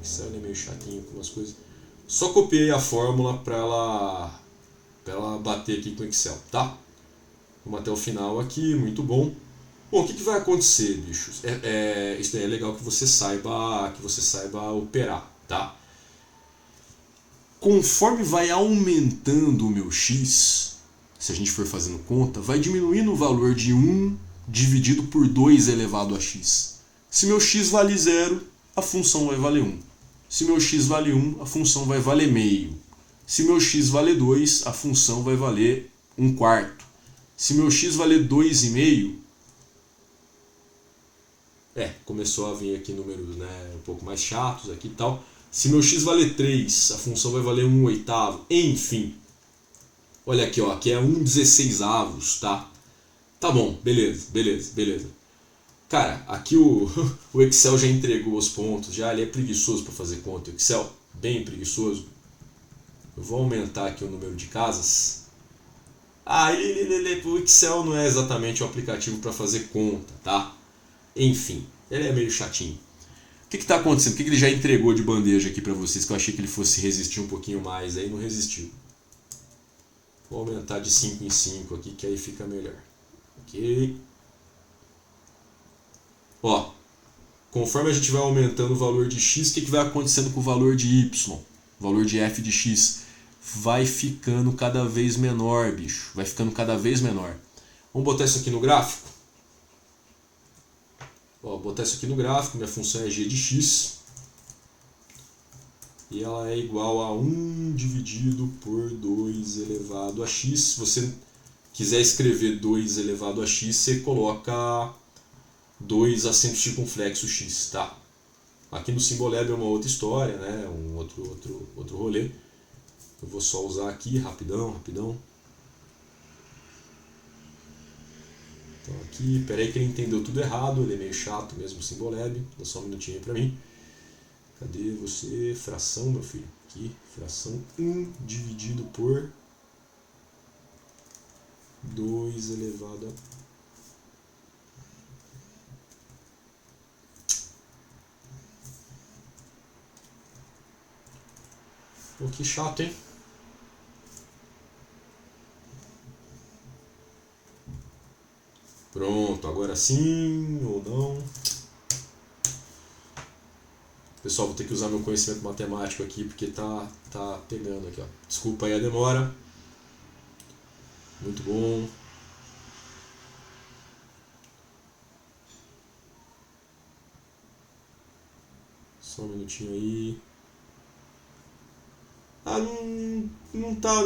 Excel é meio chatinho com umas coisas. Só copiei a fórmula para ela bater aqui com o Excel, tá? Vamos até o final aqui, muito bom. Bom, o que vai acontecer, bichos? Isso daí é legal que você saiba operar, tá? Conforme vai aumentando o meu x, se a gente for fazendo conta, vai diminuindo o valor de 1 dividido por 2 elevado a x. Se meu x vale 0, a função vai valer 1. Se meu x vale 1, a função vai valer meio. Se meu x vale 2, a função vai valer 1/4. Se meu x valer 2,5, começou a vir aqui números, né, um pouco mais chatos aqui e tal. Se meu x valer 3, a função vai valer 1/8. Enfim. Olha aqui, ó, aqui é 1/16, tá? Tá bom, beleza. Cara, aqui o Excel já entregou os pontos, já ele é preguiçoso para fazer conta. O Excel, bem preguiçoso. Eu vou aumentar aqui o número de casas. O Excel não é exatamente um aplicativo para fazer conta, tá? Enfim, ele é meio chatinho. O que está acontecendo? O que ele já entregou de bandeja aqui para vocês? Que eu achei que ele fosse resistir um pouquinho mais, aí não resistiu. Vou aumentar de 5 em 5 aqui, que aí fica melhor. Ok. Ó, conforme a gente vai aumentando o valor de x, o que vai acontecendo com o valor de y? O valor de f de x vai ficando cada vez menor, bicho. Vai ficando cada vez menor. Vamos botar isso aqui no gráfico? Ó, botar isso aqui no gráfico, minha função é g de x. E ela é igual a 1 dividido por 2 elevado a x. Se você quiser escrever 2 elevado a x, você coloca 2 acento circunflexo x, tá? Aqui no Symbolab é uma outra história, né? Um outro rolê. Eu vou só usar aqui, rapidão. Então aqui, peraí que ele entendeu tudo errado, ele é meio chato mesmo o Symbolab. Dá só um minutinho aí pra mim. Cadê você? Fração, meu filho. Aqui, fração 1 dividido por 2 elevado a... Pô, que chato, hein? Pronto, agora sim ou não. Pessoal, vou ter que usar meu conhecimento matemático aqui porque tá pegando aqui, ó. Desculpa aí a demora. Muito bom. Só um minutinho aí. Não tá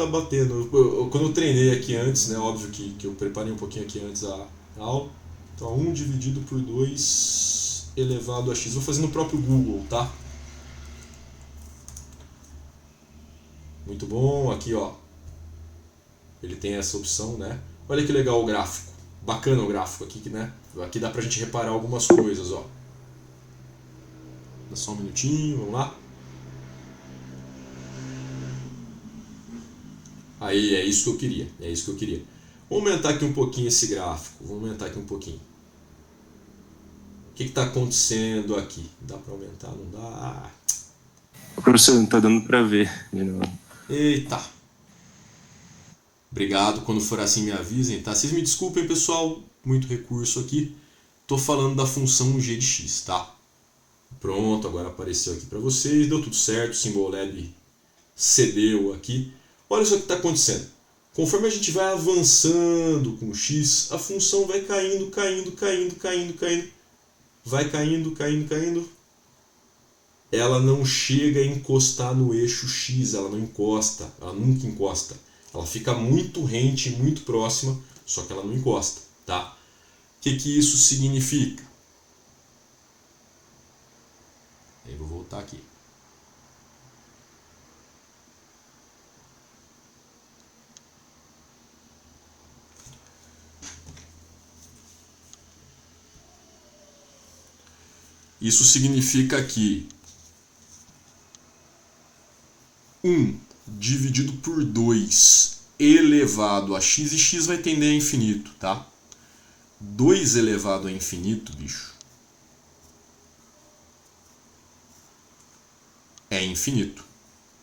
batendo. Quando eu treinei aqui antes, né, óbvio que eu preparei um pouquinho aqui antes a aula. Então 1 dividido por 2 elevado a x. Vou fazer no próprio Google, tá? Muito bom, aqui ó. Ele tem essa opção, né? Olha que legal o gráfico. Bacana o gráfico aqui, né? Aqui dá pra gente reparar algumas coisas, ó. Dá só um minutinho, vamos lá. Aí, é isso que eu queria. Vou aumentar aqui um pouquinho esse gráfico. O que está acontecendo aqui? Dá para aumentar? Não dá? Professor, não tá dando para ver de novo. Eita! Obrigado, quando for assim me avisem, tá? Vocês me desculpem, pessoal, muito recurso aqui. Tô falando da função g de x, tá? Pronto, agora apareceu aqui para vocês, deu tudo certo, o Symbolab cedeu aqui. Olha só o que está acontecendo. Conforme a gente vai avançando com o x, a função vai caindo. Vai caindo. Ela não chega a encostar no eixo x, ela nunca encosta. Ela fica muito rente, muito próxima, só que ela não encosta, tá? O que isso significa? Aí vou voltar aqui. Isso significa que 1 dividido por 2 elevado a x, e x vai tender a infinito, tá? 2 elevado a infinito, bicho, é infinito.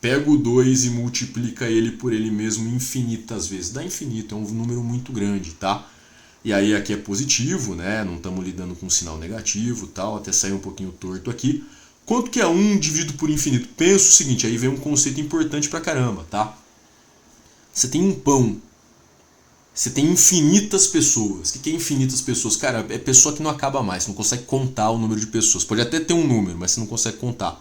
Pega o 2 e multiplica ele por ele mesmo infinitas vezes. Dá infinito, é um número muito grande, tá? E aí aqui é positivo, né? Não estamos lidando com um sinal negativo, tal, até sair um pouquinho torto aqui. Quanto que é 1 dividido por infinito? Pensa o seguinte, aí vem um conceito importante pra caramba, tá? Você tem um pão. Você tem infinitas pessoas. O que é infinitas pessoas? Cara, é pessoa que não acaba mais. Você não consegue contar o número de pessoas. Pode até ter um número, mas você não consegue contar.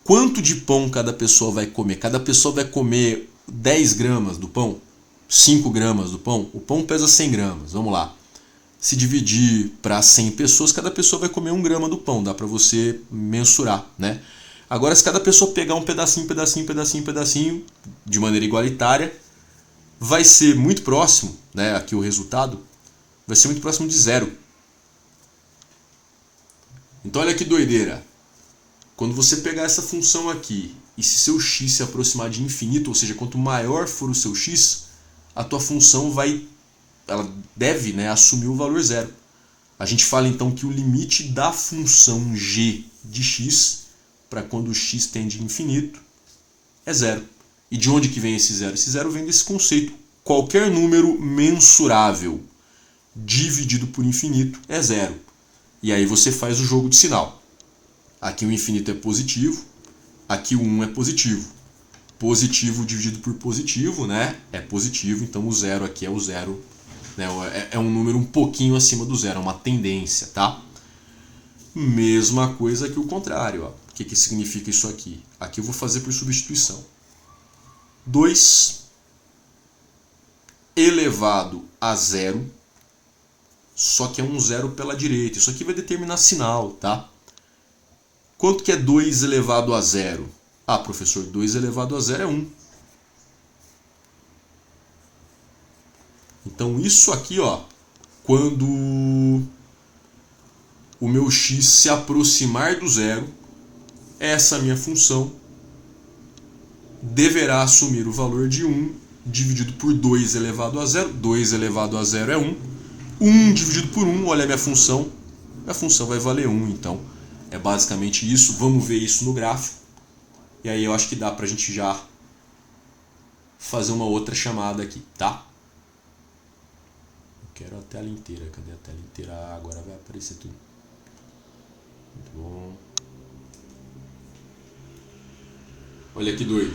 Quanto de pão cada pessoa vai comer? Cada pessoa vai comer 10 gramas do pão? 5 gramas do pão? O pão pesa 100 gramas. Vamos lá. Se dividir para 100 pessoas, cada pessoa vai comer 1 grama do pão. Dá para você mensurar, né? Agora, se cada pessoa pegar um pedacinho, de maneira igualitária, vai ser muito próximo, né? Aqui o resultado vai ser muito próximo de zero. Então olha que doideira. Quando você pegar essa função aqui e se seu x se aproximar de infinito, ou seja, quanto maior for o seu x, a tua função ela deve, né, assumir o valor zero. A gente fala então que o limite da função g de x, para quando o x tende a infinito, é zero. E de onde que vem esse zero? Esse zero vem desse conceito. Qualquer número mensurável dividido por infinito é zero. E aí você faz o jogo de sinal. Aqui o infinito é positivo, aqui o 1 é positivo. Positivo dividido por positivo, né? É positivo, então o zero aqui é o zero. Né? É um número um pouquinho acima do zero, é uma tendência, tá? Mesma coisa que o contrário. Ó. O que significa isso aqui? Aqui eu vou fazer por substituição. 2 elevado a zero, só que é um zero pela direita. Isso aqui vai determinar sinal, tá? Quanto que é 2 elevado a zero? Ah, professor, 2 elevado a zero é 1. Então isso aqui, ó, quando o meu x se aproximar do zero, essa minha função deverá assumir o valor de 1 dividido por 2 elevado a zero. 2 elevado a zero é 1. 1 dividido por 1, olha a minha função vai valer 1. Então, é basicamente isso. Vamos ver isso no gráfico. E aí eu acho que dá pra gente já fazer uma outra chamada aqui, tá? Eu quero a tela inteira. Cadê a tela inteira? Ah, agora vai aparecer tudo. Muito bom. Olha que doido.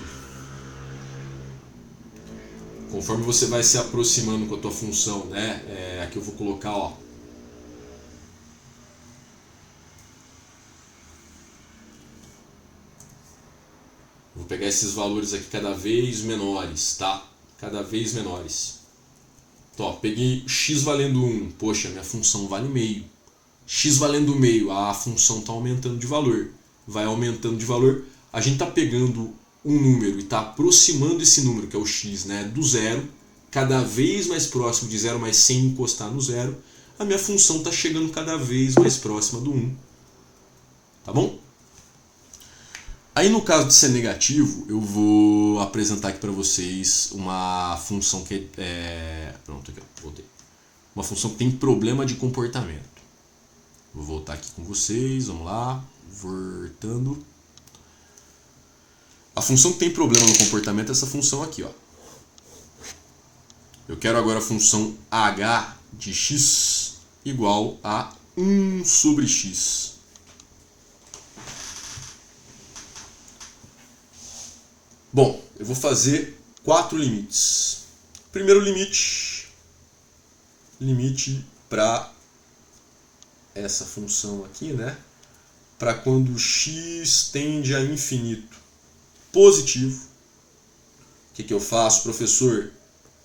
Conforme você vai se aproximando com a tua função, né? Aqui eu vou colocar, ó. Vou pegar esses valores aqui cada vez menores, tá? Cada vez menores. Então, ó, peguei x valendo 1. Poxa, minha função vale meio. X valendo meio. A função está aumentando de valor. Vai aumentando de valor. A gente está pegando um número e está aproximando esse número, que é o x, né, do zero, cada vez mais próximo de zero, mas sem encostar no zero. A minha função está chegando cada vez mais próxima do 1. Tá bom? Aí no caso de ser negativo, eu vou apresentar aqui para vocês uma função que pronto, aqui, voltei. Uma função que tem problema de comportamento. Vou voltar aqui com vocês, vamos lá, voltando. A função que tem problema no comportamento é essa função aqui, ó. Eu quero agora a função h de x igual a 1 sobre x. Bom, eu vou fazer 4 limites. Primeiro limite para essa função aqui, né? Para quando x tende a infinito positivo. O que eu faço, professor?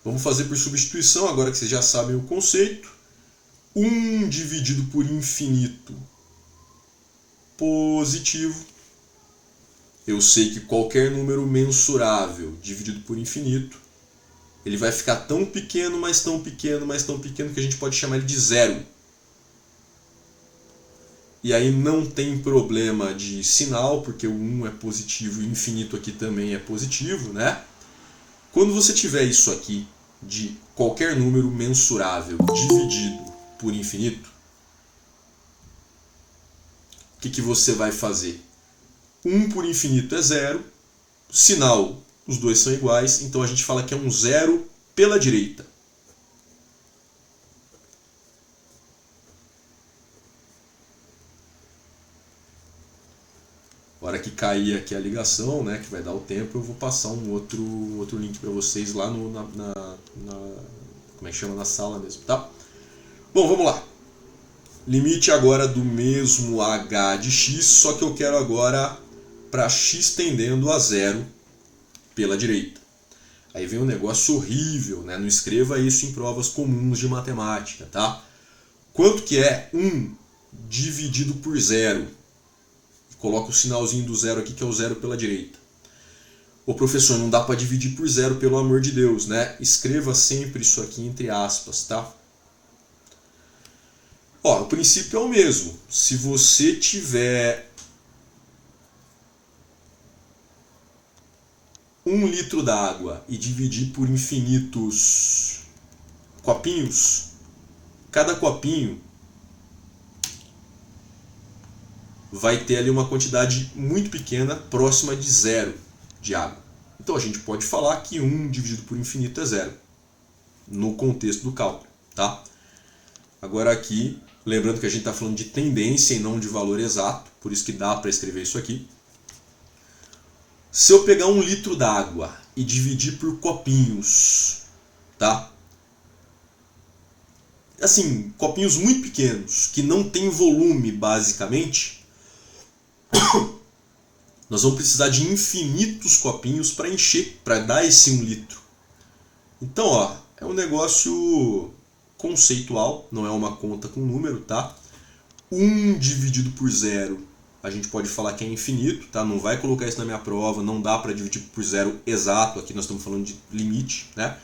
Vamos fazer por substituição, agora que vocês já sabem o conceito. 1 dividido por infinito positivo. Eu sei que qualquer número mensurável dividido por infinito, ele vai ficar tão pequeno, mas tão pequeno, mas tão pequeno, que a gente pode chamar ele de zero. E aí não tem problema de sinal, porque o 1 é positivo e o infinito aqui também é positivo, né? Quando você tiver isso aqui, de qualquer número mensurável dividido por infinito, o que você vai fazer? 1 por infinito é zero, sinal, os dois são iguais, então a gente fala que é um zero pela direita. A hora que cair aqui a ligação, né, que vai dar o tempo, eu vou passar um outro link para vocês lá como é que chama? Na sala mesmo, tá? Bom, vamos lá. Limite agora do mesmo h de x, só que eu quero agora para x tendendo a zero pela direita. Aí vem um negócio horrível, né? Não escreva isso em provas comuns de matemática, tá? Quanto que é 1 dividido por zero? Coloca o sinalzinho do zero aqui, que é o zero pela direita. Ô professor, não dá para dividir por zero, pelo amor de Deus, né? Escreva sempre isso aqui entre aspas, tá? Ó, o princípio é o mesmo. Se você tiver 1 litro d'água e dividir por infinitos copinhos, cada copinho vai ter ali uma quantidade muito pequena, próxima de zero de água. Então a gente pode falar que 1 dividido por infinito é zero, no contexto do cálculo, tá? Agora aqui, lembrando que a gente está falando de tendência e não de valor exato, por isso que dá para escrever isso aqui. Se eu pegar 1 litro d'água e dividir por copinhos, tá? Assim, copinhos muito pequenos, que não tem volume basicamente, nós vamos precisar de infinitos copinhos para encher, para dar esse 1 litro. Então, ó, é um negócio conceitual, não é uma conta com número, tá? 1 dividido por zero, a gente pode falar que é infinito, tá? Não vai colocar isso na minha prova, não dá para dividir por zero exato, aqui nós estamos falando de limite, né?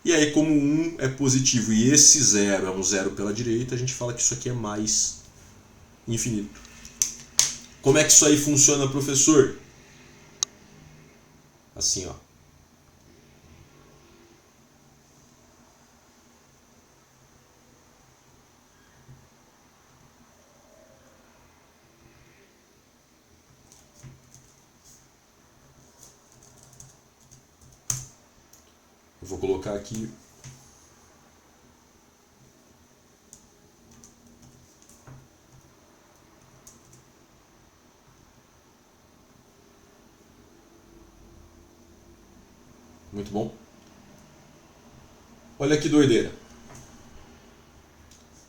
E aí, como 1 é positivo e esse zero é um zero pela direita, a gente fala que isso aqui é mais infinito. Como é que isso aí funciona, professor? Assim, ó. Eu vou colocar aqui. Muito bom. Olha que doideira.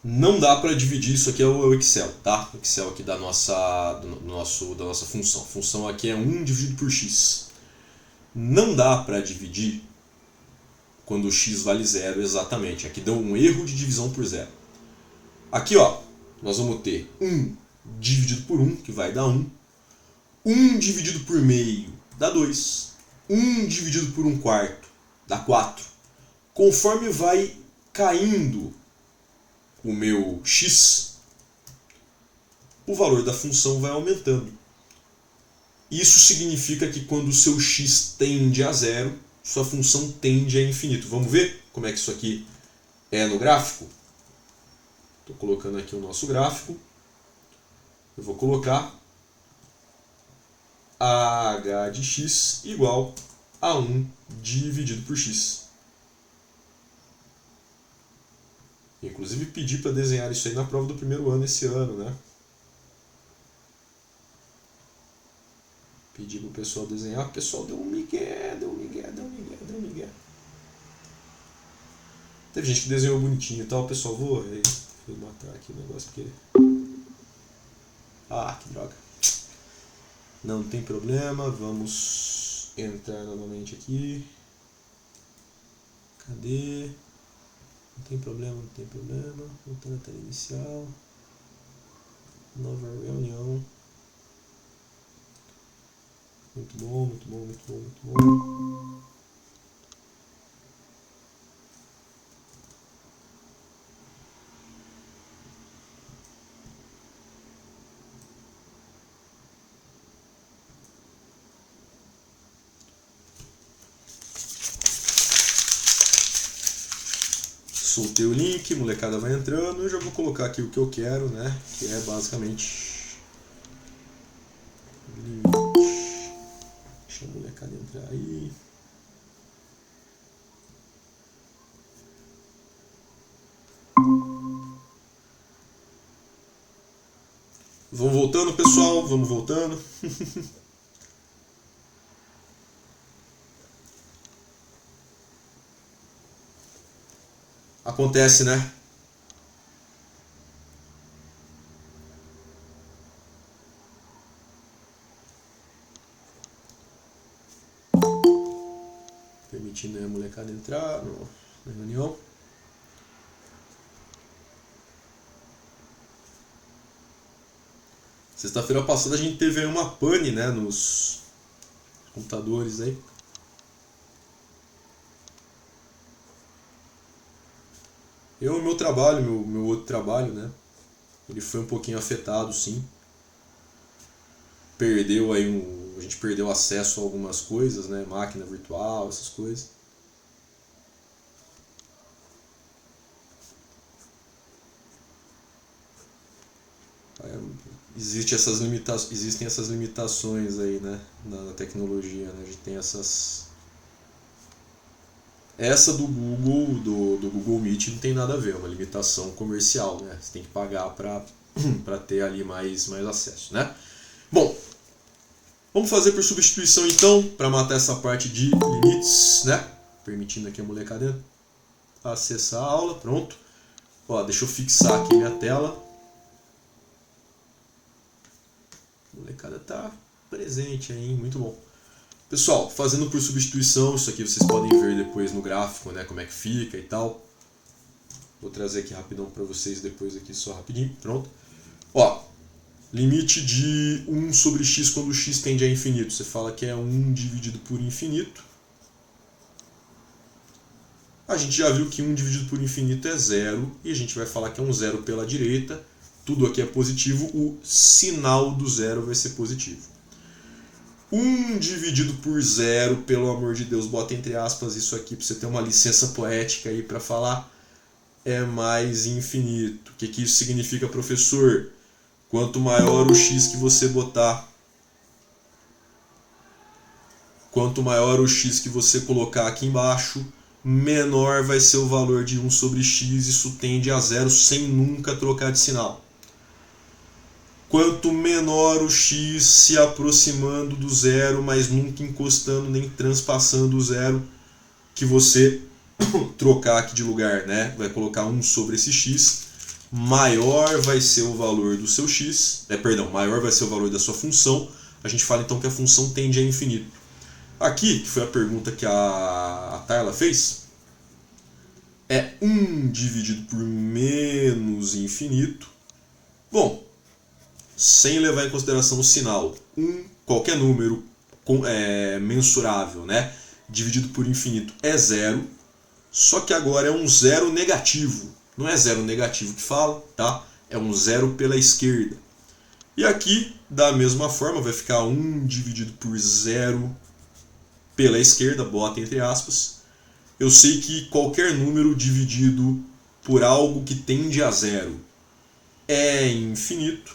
Não dá para dividir, isso aqui é o Excel, tá? O Excel aqui da nossa função. A função aqui é 1 dividido por x. Não dá para dividir quando o x vale zero exatamente. Aqui deu um erro de divisão por zero. Aqui, ó, nós vamos ter 1 dividido por 1, que vai dar 1. 1 dividido por meio dá 2. 1 dividido por 1/4 dá 4. Conforme vai caindo o meu x, o valor da função vai aumentando. Isso significa que quando o seu x tende a zero, sua função tende a infinito. Vamos ver como é que isso aqui é no gráfico? Estou colocando aqui o nosso gráfico. Eu vou colocar h de x igual a 1 dividido por x. Inclusive pedi para desenhar isso aí na prova do primeiro ano esse ano, né? Pedi para o pessoal desenhar, o pessoal deu um migué. Teve gente que desenhou bonitinho e tal, pessoal, vou matar aqui o negócio porque... Ah, que droga. Não tem problema, vamos entrar novamente aqui. Cadê? Não tem problema. Voltando à tela inicial. Nova reunião. Muito bom. Soltei o link, molecada vai entrando, eu já vou colocar aqui o que eu quero, né? Que é basicamente limite. Deixa a molecada entrar aí. Vamos voltando, pessoal, vamos voltando. Acontece, né? Permitindo a molecada entrar na reunião. Sexta-feira passada a gente teve aí uma pane, né, nos computadores aí. O meu trabalho, meu outro trabalho, né, ele foi um pouquinho afetado, sim. A gente perdeu acesso a algumas coisas, né, máquina virtual, essas coisas. Existem essas limitações aí, né, na tecnologia, né? A gente tem essas... Essa do Google Meet não tem nada a ver, é uma limitação comercial, né? Você tem que pagar para ter ali mais acesso, né? Bom, vamos fazer por substituição então, para matar essa parte de limites, né? Permitindo aqui a molecada acessar a aula, pronto. Ó, deixa eu fixar aqui minha tela. A molecada tá presente aí, muito bom. Pessoal, fazendo por substituição, isso aqui vocês podem ver depois no gráfico, né, como é que fica e tal. Vou trazer aqui rapidão para vocês depois aqui, só rapidinho, pronto. Ó, limite de 1 sobre x quando x tende a infinito. Você fala que é 1 dividido por infinito. A gente já viu que 1 dividido por infinito é 0, e a gente vai falar que é um 0 pela direita. Tudo aqui é positivo, o sinal do 0 vai ser positivo. 1 dividido por 0, pelo amor de Deus, bota entre aspas isso aqui para você ter uma licença poética aí para falar, é mais infinito. O que isso significa, professor? Quanto maior o x que você botar, quanto maior o x que você colocar aqui embaixo, menor vai ser o valor de 1 sobre x, isso tende a 0 sem nunca trocar de sinal. Quanto menor o x se aproximando do zero, mas nunca encostando nem transpassando o zero, que você trocar aqui de lugar, né? Vai colocar 1 sobre esse x, maior vai ser o valor do seu x, maior vai ser o valor da sua função. A gente fala então que a função tende a infinito. Aqui, que foi a pergunta que a Tayla fez, é 1 dividido por menos infinito. Bom, sem levar em consideração o sinal, qualquer número mensurável, né, dividido por infinito é 0, só que agora é um 0 negativo. Não é 0 negativo que fala, tá? É um 0 pela esquerda. E aqui, da mesma forma, vai ficar 1 dividido por 0 pela esquerda, bota entre aspas. Eu sei que qualquer número dividido por algo que tende a 0 é infinito.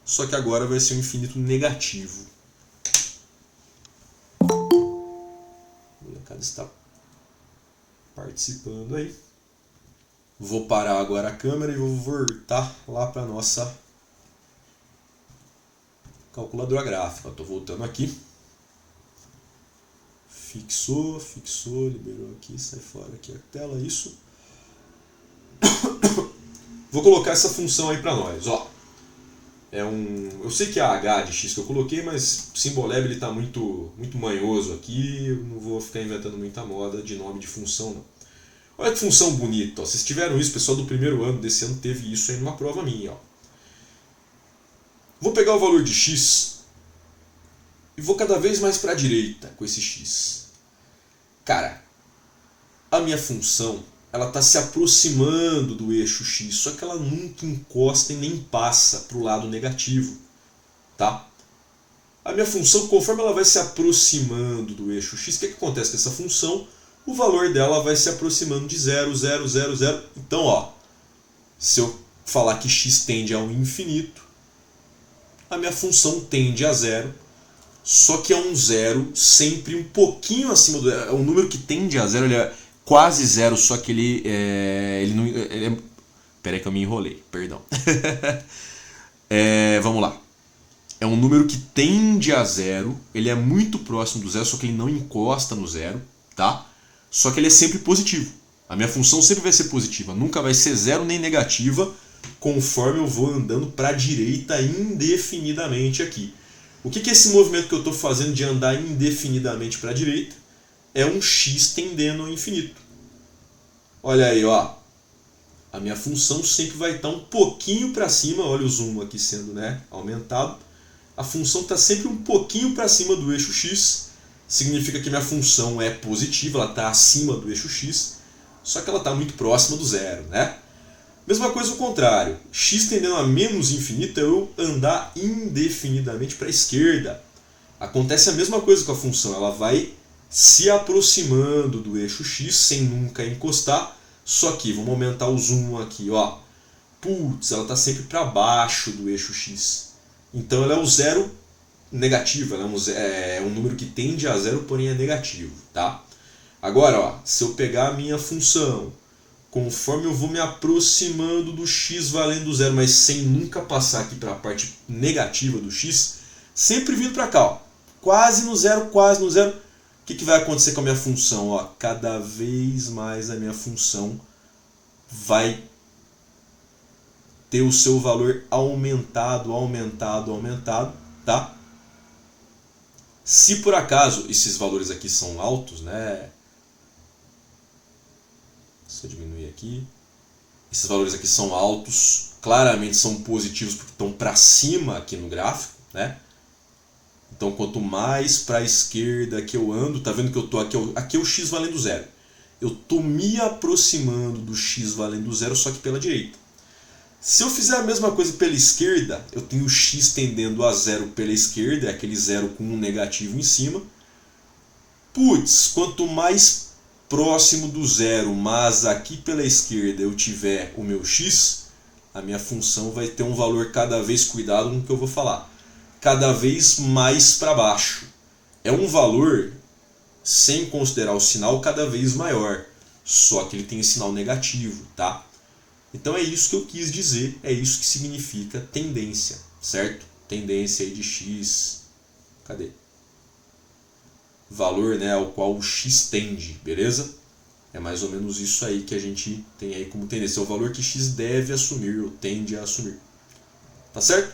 Só que agora vai ser um infinito negativo. O molecada está participando aí. Vou parar agora a câmera e vou voltar lá para a nossa calculadora gráfica. Estou voltando aqui. Fixou, liberou aqui, sai fora aqui a tela, isso. Vou colocar essa função aí para nós, ó. Eu sei que é h de x que eu coloquei, mas o Symbolab ele está muito manhoso aqui, eu não vou ficar inventando muita moda de nome de função não. Olha que função bonita, ó. Vocês tiveram isso, o pessoal do primeiro ano desse ano teve isso aí numa prova minha. Ó. Vou pegar o valor de x e vou cada vez mais para a direita com esse x. Cara, a minha função ela está se aproximando do eixo x, só que ela nunca encosta e nem passa para o lado negativo. Tá? A minha função, conforme ela vai se aproximando do eixo x, o que acontece com essa função? O valor dela vai se aproximando de 0, 0, 0, 0. Então, ó, se eu falar que x tende ao infinito, a minha função tende a 0, só que é um 0 sempre um pouquinho acima do... É um número que tende a 0, ele é quase 0, só que ele não... Peraí que eu me enrolei, perdão. Vamos lá. É um número que tende a zero, ele é muito próximo do zero, só que ele não encosta no zero, tá? Só que ele é sempre positivo. A minha função sempre vai ser positiva, nunca vai ser zero nem negativa, conforme eu vou andando para a direita indefinidamente aqui. O que é esse movimento que eu estou fazendo de andar indefinidamente para a direita? É um x tendendo ao infinito. Olha aí, ó. A minha função sempre vai estar um pouquinho para cima, olha o zoom aqui sendo, né, aumentado. A função está sempre um pouquinho para cima do eixo x, significa que minha função é positiva, ela está acima do eixo x, só que ela está muito próxima do zero, né? Mesma coisa o contrário, x tendendo a menos infinito é eu andar indefinidamente para a esquerda. Acontece a mesma coisa com a função, ela vai se aproximando do eixo x sem nunca encostar, só que, vamos aumentar o zoom aqui, ó. Putz, ela está sempre para baixo do eixo x. Então ela é um zero negativo, ela é um número que tende a zero, porém é negativo, tá? Agora, ó, se eu pegar a minha função, conforme eu vou me aproximando do x valendo zero, mas sem nunca passar aqui para a parte negativa do x, sempre vindo para cá, ó, quase no zero, quase no zero. O que vai acontecer com a minha função? Ó, cada vez mais a minha função vai ter o seu valor aumentado, aumentado, aumentado, tá? Se por acaso esses valores aqui são altos, né? Se eu diminuir aqui, esses valores aqui são altos, claramente são positivos porque estão para cima aqui no gráfico, né? Então quanto mais para a esquerda que eu ando, tá vendo que eu tô aqui é o x valendo zero. Eu tô me aproximando do x valendo zero, só que pela direita. Se eu fizer a mesma coisa pela esquerda, eu tenho o x tendendo a zero pela esquerda, é aquele zero com um negativo em cima. Putz, quanto mais próximo do zero, mas aqui pela esquerda eu tiver o meu x, a minha função vai ter um valor cada vez, cuidado com o que eu vou falar, cada vez mais para baixo. É um valor, sem considerar o sinal, cada vez maior, só que ele tem sinal negativo, tá? Então é isso que eu quis dizer, é isso que significa tendência, certo? Tendência aí de x, cadê? Valor, né, ao qual o x tende, beleza? É mais ou menos isso aí que a gente tem aí como tendência, é o valor que x deve assumir ou tende a assumir, tá certo?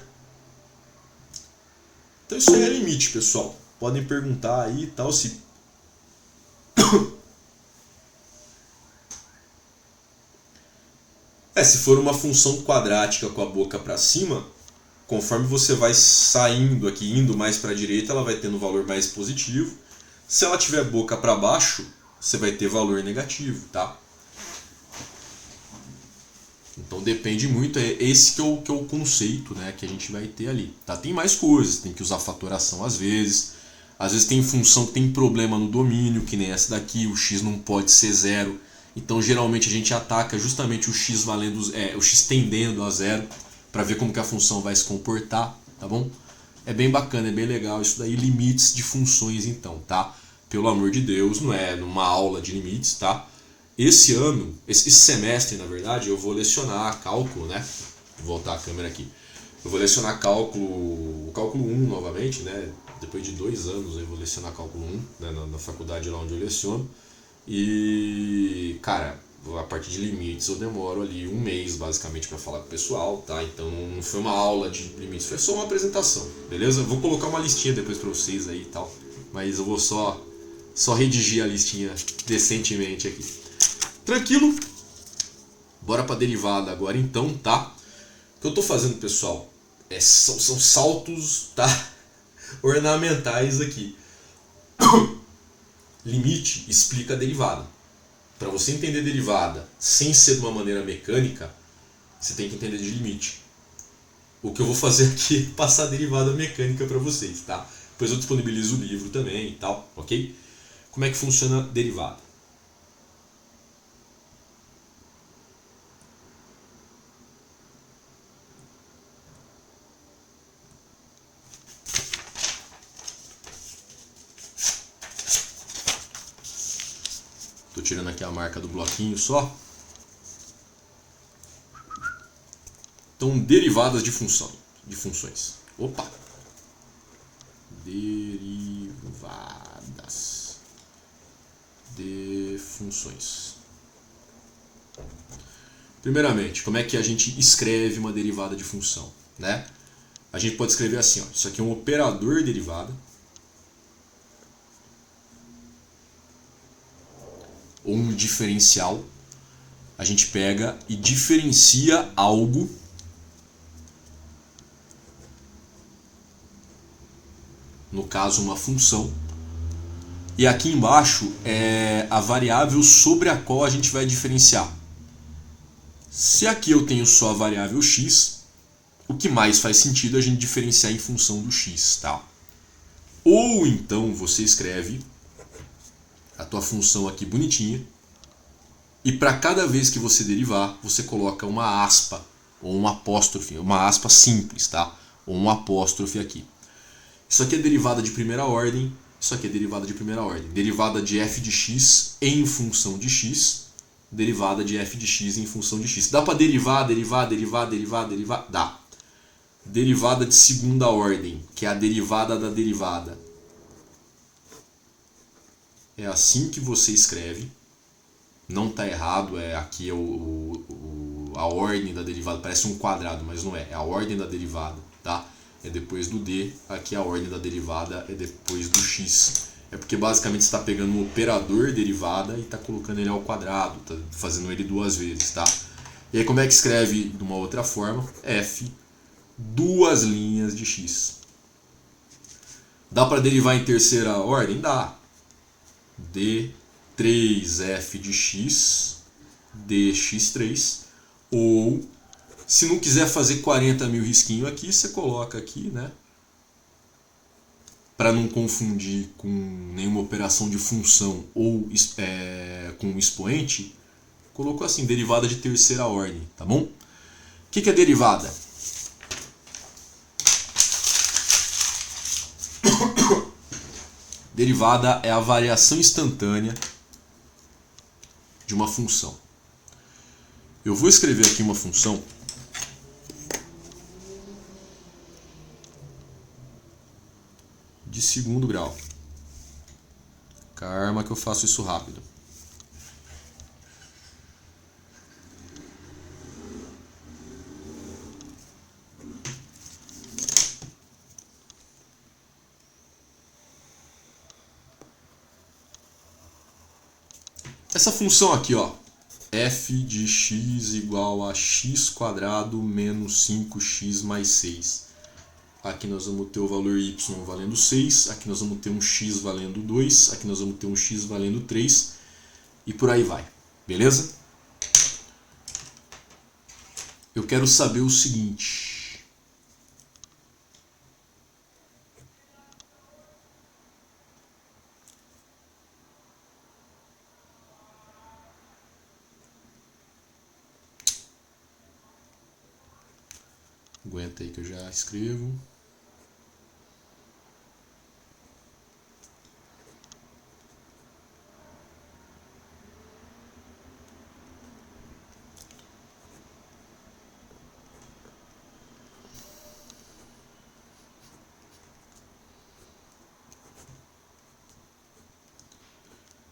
Então isso aí é limite, pessoal. Podem perguntar aí e tal, se se for uma função quadrática com a boca para cima, conforme você vai saindo aqui, indo mais para a direita, ela vai tendo um valor mais positivo. Se ela tiver boca para baixo, você vai ter valor negativo, tá? Então depende muito, é esse que é o conceito, né, que a gente vai ter ali. Tá? Tem mais coisas, tem que usar fatoração às vezes tem função que tem problema no domínio, que nem essa daqui, o x não pode ser zero. Então geralmente a gente ataca justamente o x valendo, o x tendendo a zero, para ver como que a função vai se comportar, tá bom? É bem bacana, é bem legal isso daí, limites de funções então, tá? Pelo amor de Deus, não é numa aula de limites, tá? Esse ano, esse semestre na verdade, eu vou lecionar cálculo, né? Vou voltar a câmera aqui. Eu vou lecionar o cálculo 1 novamente, né? Depois de 2 anos eu vou lecionar cálculo 1, né? na faculdade lá onde eu leciono. E, cara, a partir de limites eu demoro ali 1 mês basicamente para falar com o pessoal, tá? Então não foi uma aula de limites, foi só uma apresentação, beleza? Vou colocar uma listinha depois para vocês aí e tal, mas eu vou só redigir a listinha decentemente aqui. Tranquilo? Bora para derivada agora então, tá? O que eu tô fazendo, pessoal, são saltos, tá? Ornamentais aqui. Limite explica a derivada. Para você entender derivada sem ser de uma maneira mecânica, você tem que entender de limite. O que eu vou fazer aqui é passar a derivada mecânica para vocês, tá? Depois eu disponibilizo o livro também e tal, ok? Como é que funciona a derivada? Estou tirando aqui a marca do bloquinho só. Então, derivadas de função. de funções. Opa! Derivadas de funções. Primeiramente, como é que a gente escreve uma derivada de função, né? A gente pode escrever assim, ó, isso aqui é um operador derivada ou um diferencial. A gente pega e diferencia algo no caso uma função, e aqui embaixo é a variável sobre a qual a gente vai diferenciar. Se aqui eu tenho só a variável x, o que mais faz sentido é a gente diferenciar em função do x, tá? Ou então você escreve a tua função aqui bonitinha, e para cada vez que você derivar, você coloca uma aspa ou um apóstrofe, uma aspa simples, tá? Ou um apóstrofe aqui. Isso aqui é derivada de primeira ordem, isso aqui é derivada de primeira ordem. Derivada de f de x em função de x, derivada de f de x em função de x. Dá para derivar? Dá. Derivada de segunda ordem, que é a derivada da derivada. É assim que você escreve. Não está errado, aqui é a ordem da derivada, parece um quadrado, mas não é. É a ordem da derivada, tá? É depois do d, aqui a ordem da derivada é depois do x. É porque basicamente você está pegando um operador derivada e está colocando ele ao quadrado, está fazendo ele duas vezes, tá? E aí como é que escreve de uma outra forma? F, duas linhas de x. Dá para derivar em terceira ordem? Dá. D 3f de x, dx3, ou se não quiser fazer 40 mil risquinhos aqui, você coloca aqui, né? Para não confundir com nenhuma operação de função ou com expoente, colocou assim, derivada de terceira ordem, tá bom? O que é derivada? Derivada é a variação instantânea de uma função. Eu vou escrever aqui uma função de segundo grau. Calma que eu faço isso rápido. Essa função aqui, ó, f de x igual a x² menos 5x mais 6. Aqui nós vamos ter o valor y valendo 6, aqui nós vamos ter um x valendo 2, aqui nós vamos ter um x valendo 3, e por aí vai, beleza? Eu quero saber o seguinte. Aguenta aí que eu já escrevo.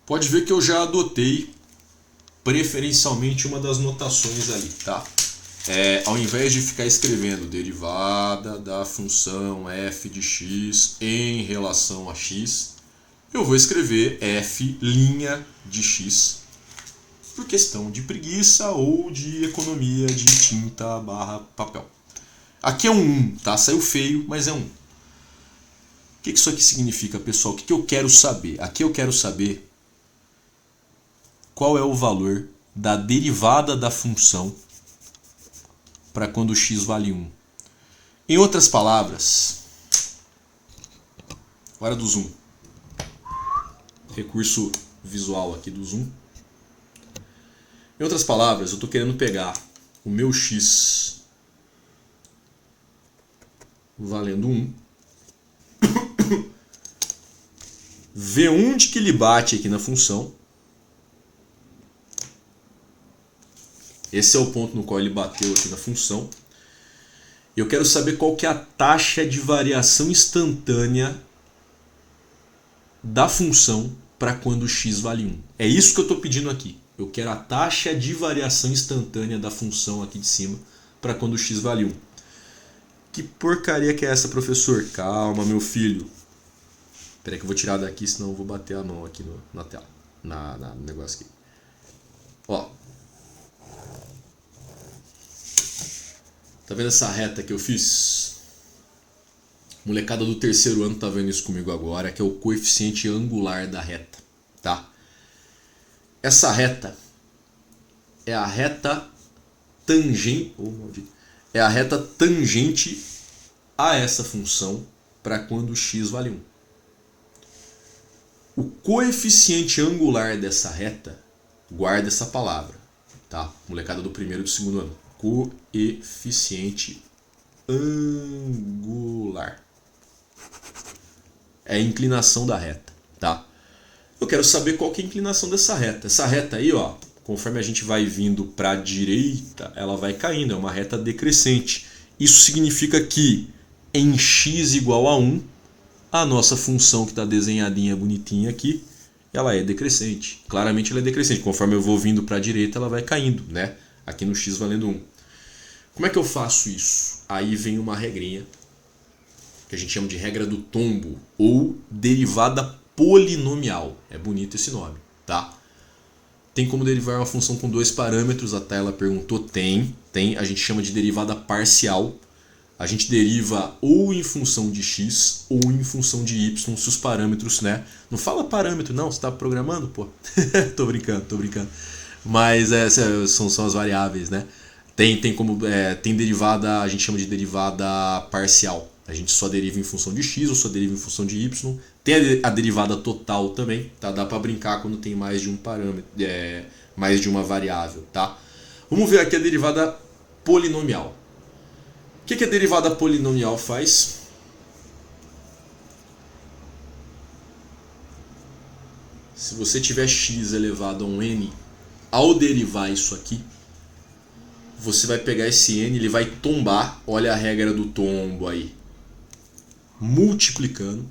Pode ver que eu já adotei preferencialmente uma das notações ali, tá? Ao invés de ficar escrevendo derivada da função f de x em relação a x, eu vou escrever f' de x, por questão de preguiça ou de economia de tinta / papel. Aqui é um 1, tá? Saiu feio, mas é um. O que isso aqui significa, pessoal? O que eu quero saber? Aqui eu quero saber qual é o valor da derivada da função para quando x vale 1. Em outras palavras, hora do zoom. Recurso visual aqui do zoom. Em outras palavras, eu estou querendo pegar o meu x valendo 1, ver onde que ele bate aqui na função. Esse é o ponto no qual ele bateu aqui na função. Eu quero saber qual que é a taxa de variação instantânea da função para quando x vale 1. É isso que eu estou pedindo aqui. Eu quero a taxa de variação instantânea da função aqui de cima para quando x vale 1. Que porcaria que é essa, professor? Calma, meu filho. Espera aí que eu vou tirar daqui, senão eu vou bater a mão aqui na tela. No negócio aqui. Ó. Tá vendo essa reta que eu fiz? Molecada do terceiro ano tá vendo isso comigo agora, que é o coeficiente angular da reta, tá? Essa reta é a reta tangente, é a reta tangente a essa função para quando x vale 1. O coeficiente angular dessa reta, guarda essa palavra, tá? Molecada do primeiro e do segundo ano. Coeficiente angular. É a inclinação da reta, tá? Eu quero saber qual que é a inclinação dessa reta. Essa reta aí, ó, conforme a gente vai vindo para a direita, ela vai caindo, é uma reta decrescente. Isso significa que em x igual a 1, a nossa função que está desenhadinha bonitinha aqui, ela é decrescente. Claramente ela é decrescente. Conforme eu vou vindo para a direita, ela vai caindo, né? Aqui no x valendo 1. Como é que eu faço isso? Aí vem uma regrinha, que a gente chama de regra do tombo, ou derivada polinomial. É bonito esse nome, tá? Tem como derivar uma função com dois parâmetros? A Tayla perguntou. Tem. A gente chama de derivada parcial. A gente deriva ou em função de x ou em função de y, se os parâmetros, né? Não fala parâmetro, não. Você está programando, pô? Tô brincando. Mas são as variáveis, né? Tem derivada, a gente chama de derivada parcial. A gente só deriva em função de x ou só deriva em função de y. Tem a derivada total também, tá? Dá para brincar quando tem mais de um parâmetro, mais de uma variável, tá? Vamos ver aqui a derivada polinomial. O que a derivada polinomial faz? Se você tiver x elevado a um n, ao derivar isso aqui, você vai pegar esse n, ele vai tombar, olha a regra do tombo aí, multiplicando,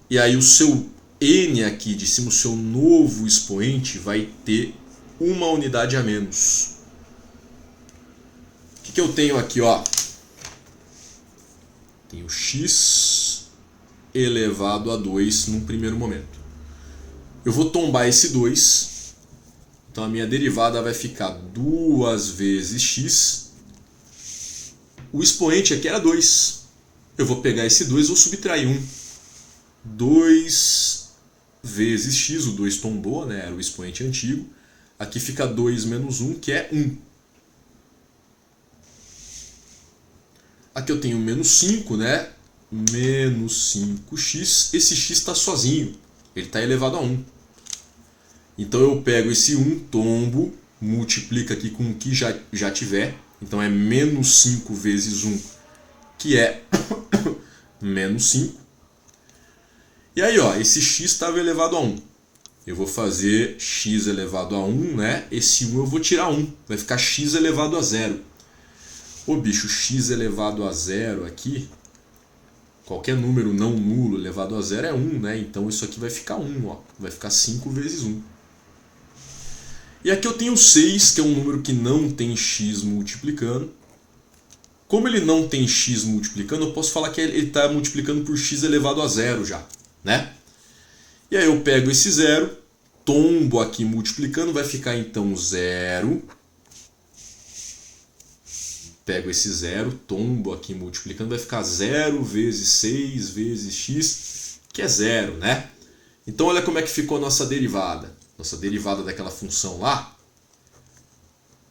e aí o seu n aqui de cima, o seu novo expoente, vai ter uma unidade a menos. O que eu tenho aqui, ó? Tenho x elevado a 2 num primeiro momento. Eu vou tombar esse 2. Então a minha derivada vai ficar 2 vezes x. O expoente aqui era 2. Eu vou pegar esse 2 e vou subtrair 1. 2 vezes x, o 2 tombou, né? Era o expoente antigo. Aqui fica 2 menos 1, que é 1. Aqui eu tenho menos 5, né? Menos 5x. Esse x está sozinho. Ele está elevado a 1. Então eu pego esse 1, tombo, multiplica aqui com o que já tiver. Então é menos 5 vezes 1, que é menos 5. E aí, ó, esse x estava elevado a 1. Eu vou fazer x elevado a 1, né? Esse 1 eu vou tirar 1. Vai ficar x elevado a 0. Ô bicho, x elevado a 0 aqui, qualquer número não nulo elevado a 0 é 1, né? Então isso aqui vai ficar 1, ó. Vai ficar 5 vezes 1. E aqui eu tenho 6, que é um número que não tem x multiplicando. Como ele não tem x multiplicando, eu posso falar que ele está multiplicando por x elevado a 0 já, né? E aí eu pego esse 0, tombo aqui multiplicando, vai ficar então 0. Pego esse 0, tombo aqui multiplicando, vai ficar 0 vezes 6 vezes x, que é 0, né? Então olha como é que ficou a nossa derivada. Nossa derivada daquela função lá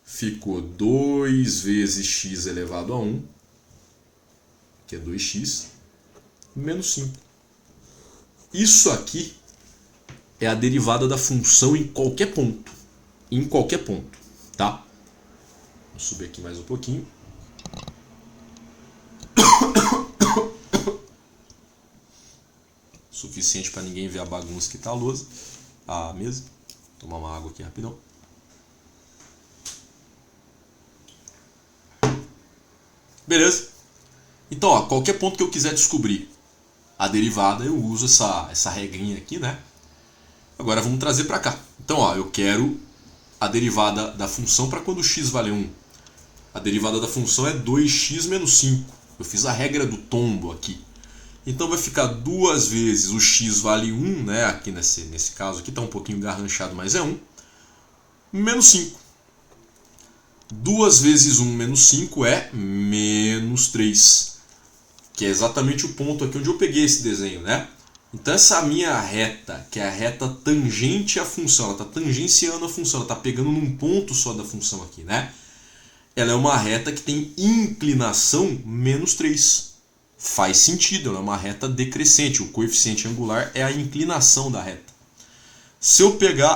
ficou 2 vezes x elevado a 1, que é 2x, menos 5. Isso aqui é a derivada da função em qualquer ponto. Em qualquer ponto, tá? Vou subir aqui mais um pouquinho. Suficiente para ninguém ver a bagunça que tá a lousa, a mesa. Tomar uma água aqui rapidão. Beleza? Então, ó, qualquer ponto que eu quiser descobrir a derivada, eu uso essa regrinha aqui, né? Agora vamos trazer para cá. Então, ó, eu quero a derivada da função para quando x vale 1. A derivada da função é 2x menos 5. Eu fiz a regra do tombo aqui. Então vai ficar 2 vezes o x vale 1, né? Aqui nesse caso aqui está um pouquinho garranchado, mas é 1. Menos 5. 2 vezes 1 menos 5 é menos 3. Que é exatamente o ponto aqui onde eu peguei esse desenho, né? Então essa minha reta, que é a reta tangente à função, ela está tangenciando a função, ela está pegando num ponto só da função aqui, né? Ela é uma reta que tem inclinação menos 3. Faz sentido, ela é uma reta decrescente. O coeficiente angular é a inclinação da reta. Se eu pegar...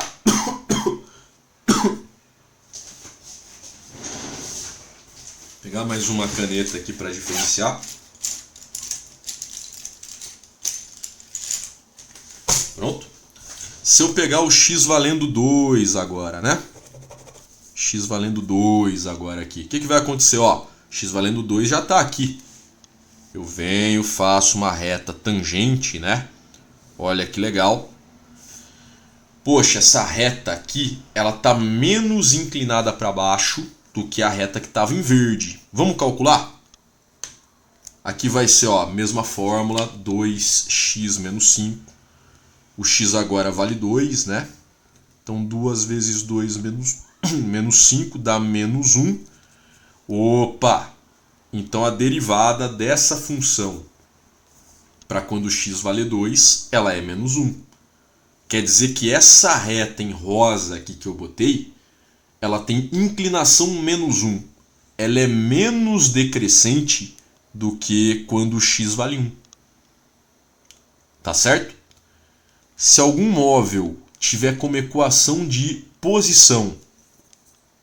pegar mais uma caneta aqui para diferenciar. Pronto. Se eu pegar o x valendo 2 agora, né? X valendo 2 agora aqui. O que vai acontecer? Ó, x valendo 2 já está aqui. Eu venho, faço uma reta tangente, né? Olha que legal. Poxa, essa reta aqui, ela está menos inclinada para baixo do que a reta que estava em verde. Vamos calcular? Aqui vai ser, ó, mesma fórmula, 2x menos 5. O x agora vale 2, né? Então 2 vezes 2 menos 5 dá menos 1. Opa! Então a derivada dessa função para quando x vale 2, ela é menos 1. Quer dizer que essa reta em rosa aqui que eu botei, ela tem inclinação menos 1. Ela é menos decrescente do que quando x vale 1. Tá certo? Se algum móvel tiver como equação de posição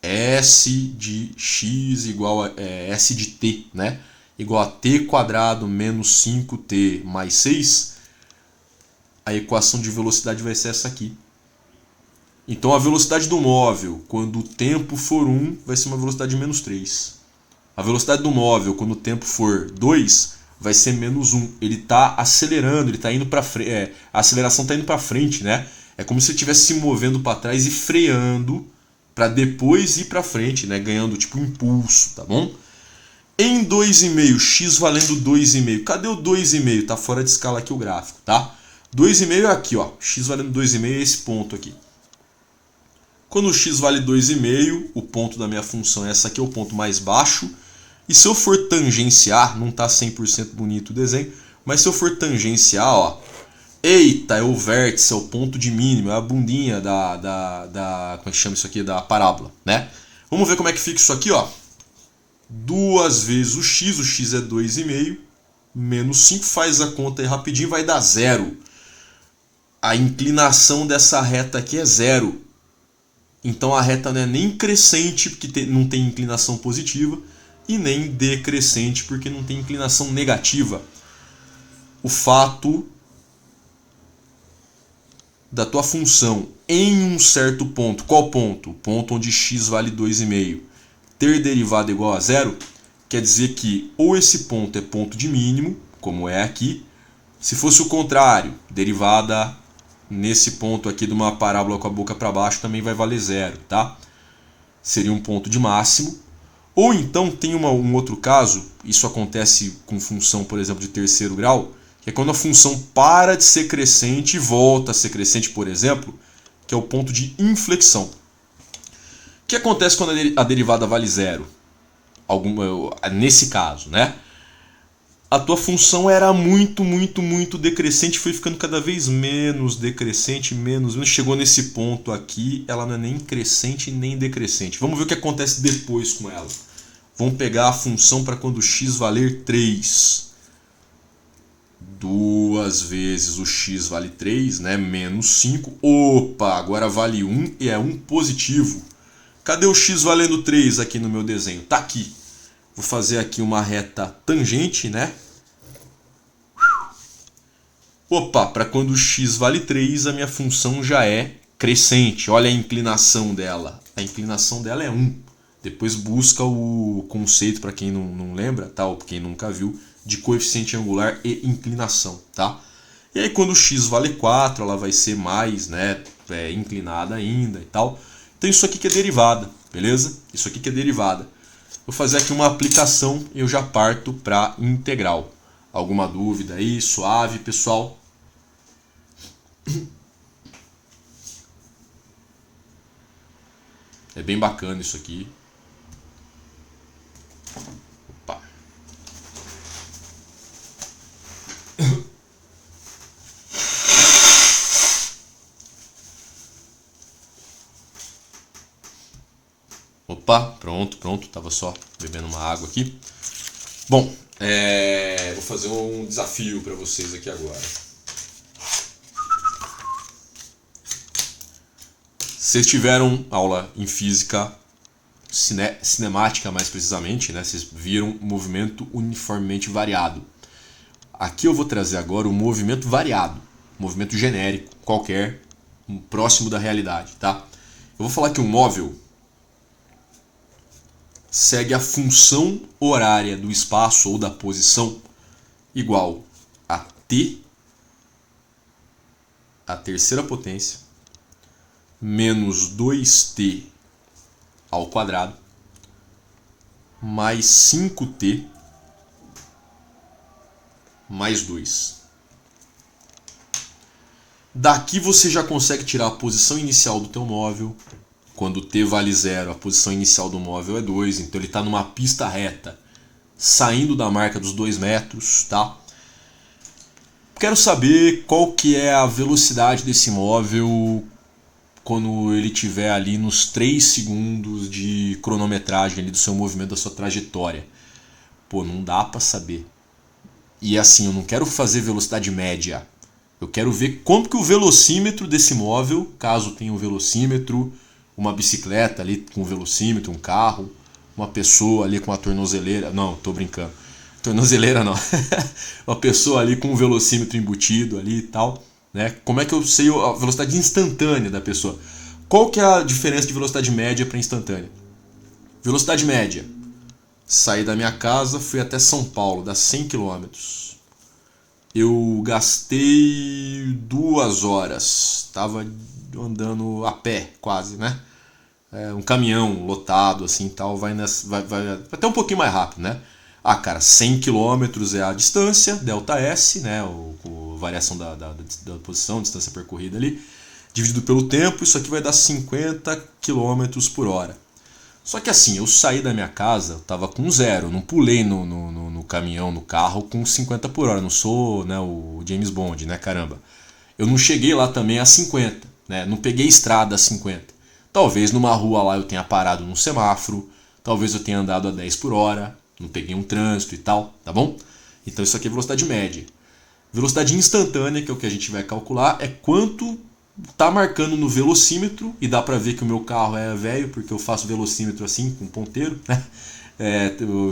S de x igual a S de t, né? Igual a t quadrado menos 5t mais 6, a equação de velocidade vai ser essa aqui. Então a velocidade do móvel, quando o tempo for 1, vai ser uma velocidade de menos 3. A velocidade do móvel, quando o tempo for 2, vai ser menos 1. Ele está acelerando, ele está indo para frente. A aceleração está indo para frente, né? É como se ele estivesse se movendo para trás e freando para depois ir para frente, né? Ganhando tipo impulso, tá bom? Em 2,5, x valendo 2,5. Cadê o 2,5? Tá fora de escala aqui o gráfico, tá? 2,5 é aqui, ó. X valendo 2,5 é esse ponto aqui. Quando o x vale 2,5, o ponto da minha função é essa aqui, é o ponto mais baixo. E se eu for tangenciar, não tá 100% bonito o desenho, mas se eu for tangenciar, ó, eita, é o vértice, é o ponto de mínimo, é a bundinha como é que chama isso aqui? Da parábola, né? Vamos ver como é que fica isso aqui, ó. 2 vezes o x é 2,5, menos 5, faz a conta aí rapidinho, vai dar 0. A inclinação dessa reta aqui é 0. Então a reta não é nem crescente, porque não tem inclinação positiva, e nem decrescente, porque não tem inclinação negativa. O fato da tua função em um certo ponto, qual ponto? O ponto onde x vale 2,5, ter derivada igual a 0, quer dizer que ou esse ponto é ponto de mínimo, como é aqui, se fosse o contrário, derivada nesse ponto aqui de uma parábola com a boca para baixo também vai valer 0, tá? Seria um ponto de máximo. Ou então tem um outro caso, isso acontece com função, por exemplo, de terceiro grau, que é quando a função para de ser crescente e volta a ser crescente, por exemplo, que é o ponto de inflexão. O que acontece quando a derivada vale 0? Nesse caso, né? A tua função era muito decrescente, foi ficando cada vez menos decrescente, menos, chegou nesse ponto aqui, ela não é nem crescente nem decrescente. Vamos ver o que acontece depois com ela. Vamos pegar a função para quando x valer 3. 2 vezes o x vale 3, né? Menos 5. Opa, agora vale 1 e é 1 positivo. Cadê o x valendo 3 aqui no meu desenho? Tá aqui. Vou fazer aqui uma reta tangente, né? Opa, para quando o x vale 3, a minha função já é crescente. Olha a inclinação dela. A inclinação dela é 1. Depois busca o conceito, para quem não lembra, tá? Ou quem nunca viu, de coeficiente angular e inclinação, tá? E aí quando o x vale 4, ela vai ser mais, né, inclinada ainda e tal. Então isso aqui que é derivada, beleza? Isso aqui que é derivada. Vou fazer aqui uma aplicação e eu já parto para integral. Alguma dúvida aí? Suave, pessoal? É bem bacana isso aqui. Opa. Opa, pronto. Tava só bebendo uma água aqui. Bom, vou fazer um desafio para vocês aqui agora. Vocês tiveram aula em física cinemática, mais precisamente, né? Vocês viram movimento uniformemente variado. Aqui eu vou trazer agora o movimento variado, movimento genérico, qualquer, próximo da realidade, tá? Eu vou falar que um móvel segue a função horária do espaço ou da posição igual a t, a terceira potência, menos 2t ao quadrado, mais 5t, mais 2. Daqui você já consegue tirar a posição inicial do teu móvel. Quando t vale 0, a posição inicial do móvel é 2, então ele está numa pista reta, saindo da marca dos 2 metros, tá? Quero saber qual que é a velocidade desse móvel quando ele estiver ali nos 3 segundos de cronometragem ali do seu movimento, da sua trajetória. Pô, não dá para saber. E assim, eu não quero fazer velocidade média. Eu quero ver como que o velocímetro desse móvel, caso tenha um velocímetro, uma bicicleta ali com um velocímetro, um carro, uma pessoa ali com a tornozeleira. Não, tô brincando. Tornozeleira não. Uma pessoa ali com um velocímetro embutido ali e tal. Né? Como é que eu sei a velocidade instantânea da pessoa? Qual que é a diferença de velocidade média para instantânea? Velocidade média. Saí da minha casa, fui até São Paulo, dá 100 km. Eu gastei 2 horas. Estava andando a pé, quase, né? Um caminhão lotado, assim, tal, vai até um pouquinho mais rápido, né? Ah, cara, 100 km é a distância, delta S, né? Variação da posição, distância percorrida ali, dividido pelo tempo, isso aqui vai dar 50 km por hora. Só que assim, eu saí da minha casa, eu tava com 0, não pulei no caminhão, no carro com 50 por hora, não sou, né, o James Bond, né, caramba. Eu não cheguei lá também a 50, né, não peguei estrada a 50. Talvez numa rua lá eu tenha parado num semáforo, talvez eu tenha andado a 10 por hora, não peguei um trânsito e tal, tá bom? Então isso aqui é velocidade média. Velocidade instantânea, que é o que a gente vai calcular, é quanto tá marcando no velocímetro, e dá para ver que o meu carro é velho, porque eu faço velocímetro assim, com ponteiro, né?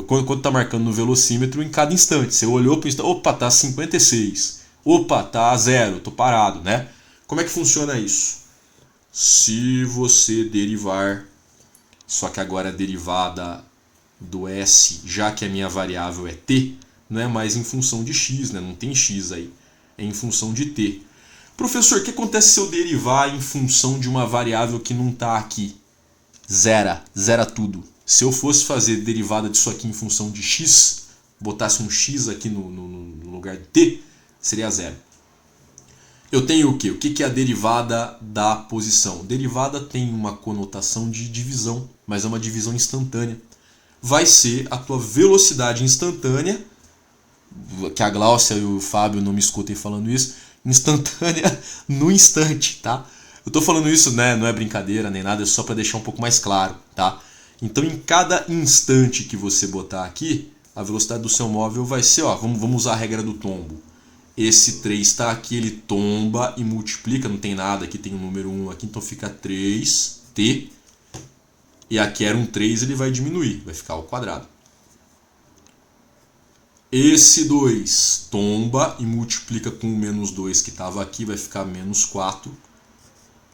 Quanto tá marcando no velocímetro em cada instante. Você olhou para o instante, opa, tá 56. Opa, tá 0, tô parado, né? Como é que funciona isso? Se você derivar, só que agora a derivada do S, já que a minha variável é t, não é mais em função de x, né? Não tem x aí, é em função de t. Professor, o que acontece se eu derivar em função de uma variável que não está aqui? Zera tudo. Se eu fosse fazer derivada disso aqui em função de x, botasse um x aqui no lugar de t, seria 0. Eu tenho o quê? O que é a derivada da posição? Derivada tem uma conotação de divisão, mas é uma divisão instantânea. Vai ser a tua velocidade instantânea, que a Gláucia e o Fábio não me escutem falando isso, instantânea no instante, tá? Eu tô falando isso, né, não é brincadeira nem nada, é só para deixar um pouco mais claro, tá? Então em cada instante que você botar aqui, a velocidade do seu móvel vai ser, ó, vamos usar a regra do tombo. Esse 3 está aqui, ele tomba e multiplica, não tem nada aqui, tem o número 1 aqui, então fica 3t. E aqui era um 3, ele vai diminuir, vai ficar ao quadrado. Esse 2 tomba e multiplica com o menos 2 que estava aqui, vai ficar menos 4.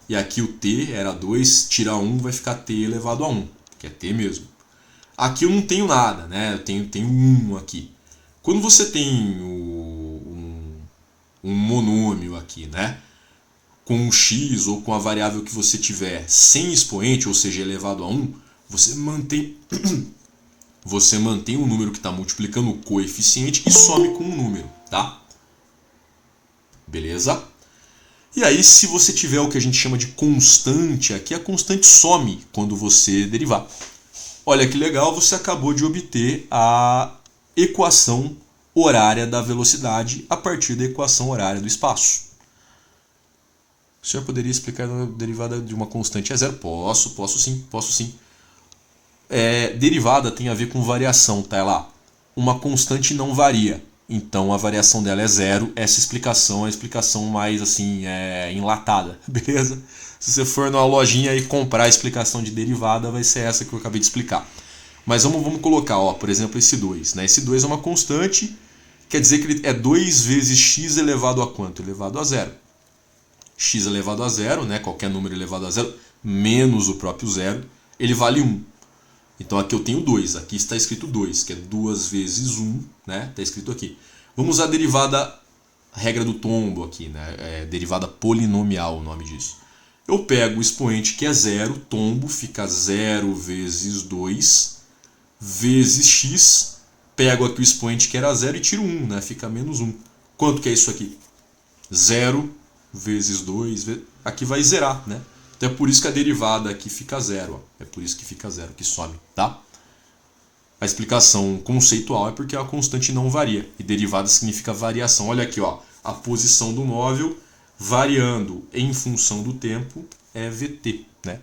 E aqui o t era 2, tira 1, vai ficar t elevado a 1. que é t mesmo. Aqui eu não tenho nada, né? Eu tenho 1 aqui. Quando você tem um monômio aqui, né? Com um x ou com a variável que você tiver sem expoente, ou seja, elevado a 1, você mantém o número que está multiplicando o coeficiente e some com um número, tá? Beleza? E aí, se você tiver o que a gente chama de constante, aqui a constante some quando você derivar. Olha que legal, você acabou de obter a equação horária da velocidade a partir da equação horária do espaço. O senhor poderia explicar a derivada de uma constante é zero? Posso sim. Derivada tem a ver com variação, tá lá? Uma constante não varia, então a variação dela é zero. Essa explicação é a explicação mais assim, enlatada, beleza? Se você for numa lojinha e comprar a explicação de derivada, vai ser essa que eu acabei de explicar. Mas vamos colocar, ó, por exemplo, esse 2. Né? Esse 2 é uma constante, quer dizer que ele é 2 vezes x elevado a quanto? Elevado a zero. X elevado a zero, né? Qualquer número elevado a zero, menos o próprio zero, ele vale 1. Então aqui eu tenho 2, aqui está escrito 2, que é 2 vezes 1, né? Está escrito aqui. Vamos usar a derivada, regra do tombo aqui, né? Derivada polinomial, o nome disso. Eu pego o expoente que é 0, tombo, fica 0 vezes 2, vezes x, pego aqui o expoente que era 0 e tiro 1, né? Fica menos 1. Quanto que é isso aqui? 0 vezes 2, aqui vai zerar, né? Então é por isso que a derivada aqui fica 0, ó. É por isso que fica 0, que some, tá? A explicação conceitual é porque a constante não varia, e derivada significa variação. Olha aqui, ó, a posição do móvel variando em função do tempo é vt, né?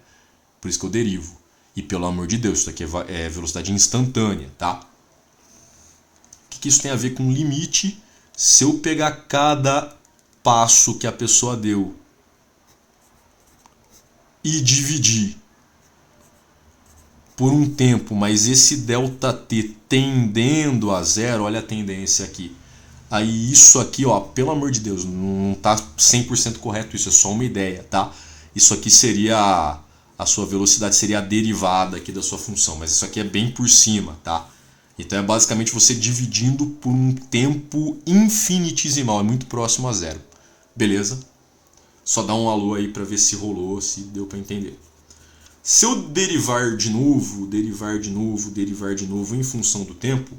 Por isso que eu derivo. E pelo amor de Deus, isso aqui é velocidade instantânea, tá? O que isso tem a ver com limite? Se eu pegar cada passo que a pessoa deu e dividir por um tempo, mas esse ΔT tendendo a zero, olha a tendência aqui. Aí isso aqui, ó, pelo amor de Deus, não está 100% correto isso, é só uma ideia, tá? Isso aqui seria a sua velocidade, seria a derivada aqui da sua função, mas isso aqui é bem por cima, tá? Então é basicamente você dividindo por um tempo infinitesimal, é muito próximo a zero. Beleza? Só dá um alô aí para ver se rolou, se deu para entender. Se eu derivar de novo em função do tempo,